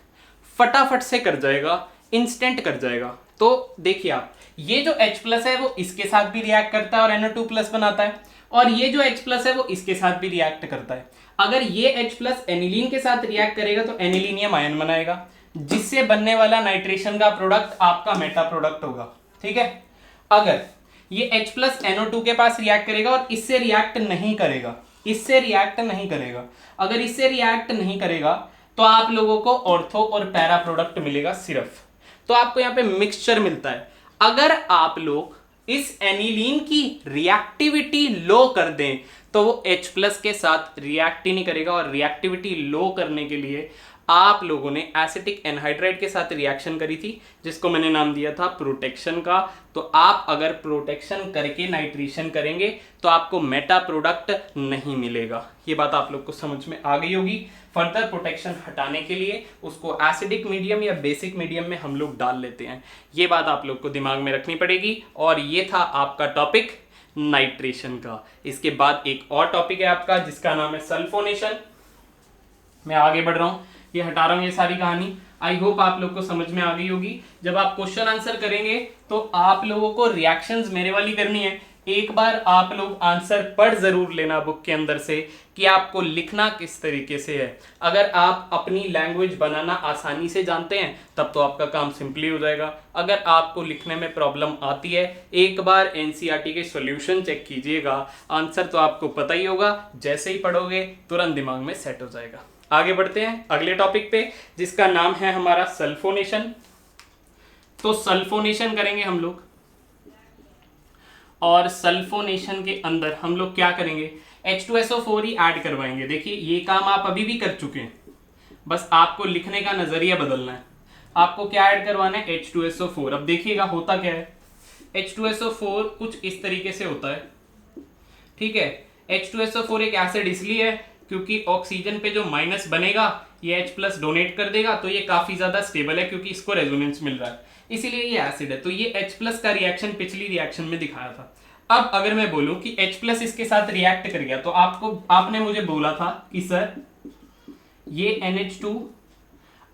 फटाफट से कर जाएगा, इंस्टेंट कर जाएगा। तो देखिए आप, ये जो H+ है वो इसके साथ भी रिएक्ट करता है और NO2+ बनाता है, और ये जो H+ है वो इसके साथ भी रिएक्ट करता है। अगर ये H+ एनिलीन के साथ रिएक्ट करेगा तो एनिलीनियम आयन बनाएगा, जिससे बनने वाला नाइट्रेशन का प्रोडक्ट आपका मेटा प्रोडक्ट होगा। ठीक है, अगर ये H+ NO2 के पास रिएक्ट करेगा और इससे रिएक्ट नहीं करेगा, इससे रिएक्ट नहीं करेगा, अगर इससे रिएक्ट नहीं करेगा तो आप लोगों को ऑर्थो और पैरा प्रोडक्ट मिलेगा सिर्फ। तो आपको यहां पे मिक्सचर मिलता है। अगर आप लोग इस एनिलीन की रिएक्टिविटी लो कर दें तो वो H+ के साथ रिएक्ट ही नहीं करेगा, और रिएक्टिविटी लो करने के लिए आप लोगों ने एसिटिक एनहाइड्राइड के साथ रिएक्शन करी थी, जिसको मैंने नाम दिया था प्रोटेक्शन का। तो आप अगर प्रोटेक्शन करके नाइट्रेशन करेंगे तो आपको मेटा प्रोडक्ट नहीं मिलेगा। ये बात आप लोग को समझ में आ गई होगी। फर्दर प्रोटेक्शन हटाने के लिए उसको एसिडिक मीडियम या बेसिक मीडियम में हम लोग डाल लेते हैं। ये बात आप लोग को दिमाग में रखनी पड़ेगी। और ये था आपका टॉपिक नाइट्रेशन का। इसके बाद एक और टॉपिक है आपका जिसका नाम है सल्फोनेशन। मैं आगे बढ़ रहा हूँ, ये हटा रहा हूँ ये सारी कहानी। आई होप आप लोग को समझ में आ गई होगी। जब आप क्वेश्चन आंसर करेंगे तो आप लोगों को रिएक्शंस मेरे वाली करनी है। एक बार आप लोग आंसर पढ़ जरूर लेना बुक के अंदर से कि आपको लिखना किस तरीके से है। अगर आप अपनी लैंग्वेज बनाना आसानी से जानते हैं तब तो आपका काम सिंपली हो जाएगा। अगर आपको लिखने में प्रॉब्लम आती है, एक बार एनसीईआरटी के सॉल्यूशन चेक कीजिएगा, आंसर तो आपको पता ही होगा, जैसे ही पढ़ोगे तुरंत दिमाग में सेट हो जाएगा। आगे बढ़ते हैं अगले टॉपिक पे जिसका नाम है हमारा सल्फोनेशन। तो सल्फोनेशन करेंगे हम लोग, और सल्फोनेशन के अंदर हम लोग क्या करेंगे, H2SO4 ही ऐड करवाएंगे। देखिए ये काम आप अभी भी कर चुके हैं, बस आपको लिखने का नजरिया बदलना है। आपको क्या ऐड करवाना है, H2SO4। अब देखिएगा होता क्या है, H2SO4 कुछ इस तरीके से होता है। ठीक है, H2SO4 एक एसिड इसलिए है क्योंकि ऑक्सीजन पे जो माइनस बनेगा ये H+ डोनेट कर देगा, तो ये काफी ज्यादा स्टेबल है क्योंकि इसको रेजोनेंस मिल रहा है, इसीलिए ये एसिड है। तो ये H+ का रिएक्शन पिछली रिएक्शन में दिखाया था। अब अगर मैं बोलूं कि H+ इसके साथ रिएक्ट कर गया तो आपने मुझे बोला था कि सर ये NH2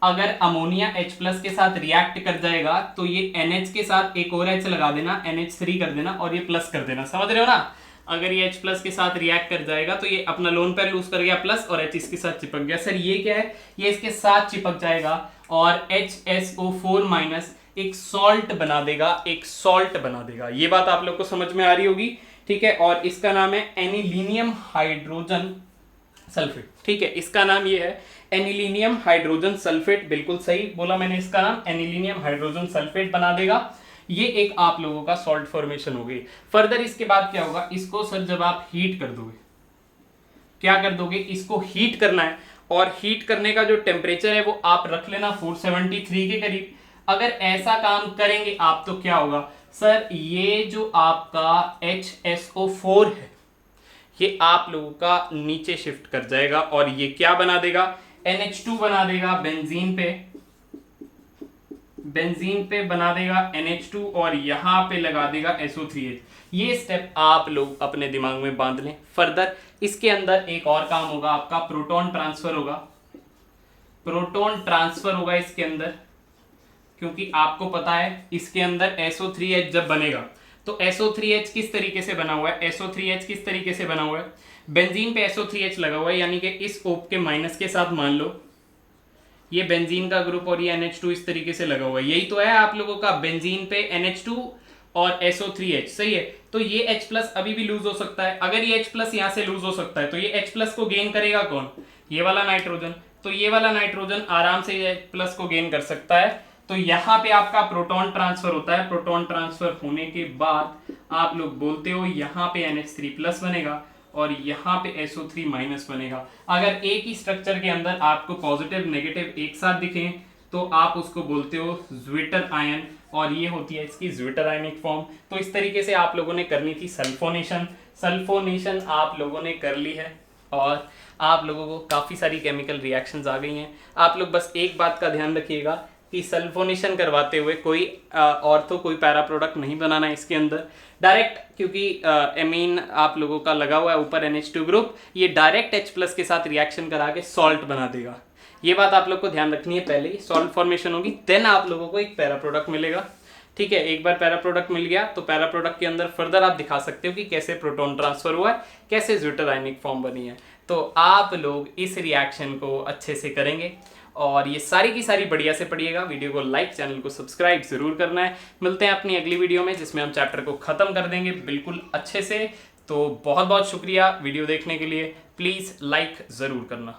अगर अमोनिया H+ के साथ रिएक्ट कर जाएगा तो ये NH के साथ एक और H लगा देना, NH3 कर देना और ये प्लस कर देना। समझ रहे हो ना, अगर ये H+ के साथ रिएक्ट कर जाएगा तो ये अपना लोन पेयर लूज कर गया प्लस, और H इसके साथ चिपक गया। सर ये क्या है, ये इसके साथ चिपक जाएगा और HSO4- एक सॉल्ट बना देगा, एक सॉल्ट बना देगा। ये बात आप लोग को समझ में आ रही होगी। ठीक है, और इसका नाम है एनिलीनियम हाइड्रोजन सल्फेट। ठीक है, इसका नाम ये है एनिलीनियम हाइड्रोजन सल्फेट। बिल्कुल सही बोला मैंने, इसका नाम एनिलीनियम हाइड्रोजन सल्फेट बना देगा। ये एक आप लोगों का सॉल्ट फॉर्मेशन हो गई। फर्दर इसके बाद क्या होगा, इसको सर जब आप हीट कर दोगे, क्या कर दोगे, इसको हीट करना है, और हीट करने का जो टेम्परेचर है वो आप रख लेना 473 के करीब। अगर ऐसा काम करेंगे आप तो क्या होगा सर, ये जो आपका HSO4 है ये आप लोगों का नीचे शिफ्ट कर जाएगा और ये क्या बना देगा, NH2 बना देगा बेंजीन पे बना देगा NH2 और यहां पे लगा देगा SO3H। ये स्टेप आप लोग अपने दिमाग में बांध लें। फर्दर इसके अंदर एक और काम होगा आपका, प्रोटॉन ट्रांसफर होगा इसके अंदर, क्योंकि आपको पता है इसके अंदर SO3H जब बनेगा तो SO3H किस तरीके से बना हुआ है, SO3H किस तरीके से बना हुआ है, बेंजीन पे SO3H लगा हुआ है, यानी कि इस OP के माइनस के साथ मान लो ये बेंजीन का ग्रुप और ये NH2 इस तरीके से लगा हुआ है। यही तो है आप लोगों का, बेंजीन पे NH2 और SO3H। सही है, तो ये H+ अभी भी लूज हो सकता है। अगर ये H+ यहां से लूज हो सकता है तो ये H+ को गेन करेगा कौन, ये वाला नाइट्रोजन। तो ये वाला नाइट्रोजन आराम से ये H+ को गेन कर सकता है। तो यहाँ पे आपका प्रोटॉन ट्रांसफर होता है। प्रोटॉन ट्रांसफर होने के बाद आप लोग बोलते हो यहाँ पे NH3+ बनेगा और यहाँ पे SO3- बनेगा। अगर एक ही स्ट्रक्चर के अंदर आपको पॉजिटिव नेगेटिव एक साथ दिखें तो आप उसको बोलते हो ज्विटर आयन, और ये होती है इसकी ज्विटरायनिक फॉर्म। तो इस तरीके से आप लोगों ने करनी थी सल्फोनेशन। सल्फोनेशन आप लोगों ने कर ली है और आप लोगों को काफ़ी सारी केमिकल रिएक्शंस आ गई हैं। आप लोग बस एक बात का ध्यान रखिएगा कि सल्फोनेशन करवाते हुए कोई ऑर्थो कोई पैरा प्रोडक्ट नहीं बनाना है इसके अंदर डायरेक्ट, क्योंकि एमीन आप लोगों का लगा हुआ है ऊपर NH2 ग्रुप, ये डायरेक्ट H+ के साथ रिएक्शन करा के सॉल्ट बना देगा। ये बात आप लोग को ध्यान रखनी है। पहले ही सॉल्ट फॉर्मेशन होगी, देन आप लोगों को एक पैरा प्रोडक्ट मिलेगा। ठीक है, एक बार पैरा प्रोडक्ट मिल गया तो पैरा प्रोडक्ट के अंदर फर्दर आप दिखा सकते हो कि कैसे प्रोटॉन ट्रांसफर हुआ है, कैसे ज्विटरायनिक फॉर्म बनी है। तो आप लोग इस रिएक्शन को अच्छे से करेंगे और ये सारी की सारी बढ़िया से पढ़िएगा। वीडियो को लाइक, चैनल को सब्सक्राइब जरूर करना है। मिलते हैं अपनी अगली वीडियो में जिसमें हम चैप्टर को खत्म कर देंगे बिल्कुल अच्छे से। तो बहुत बहुत शुक्रिया वीडियो देखने के लिए। प्लीज़ लाइक ज़रूर करना।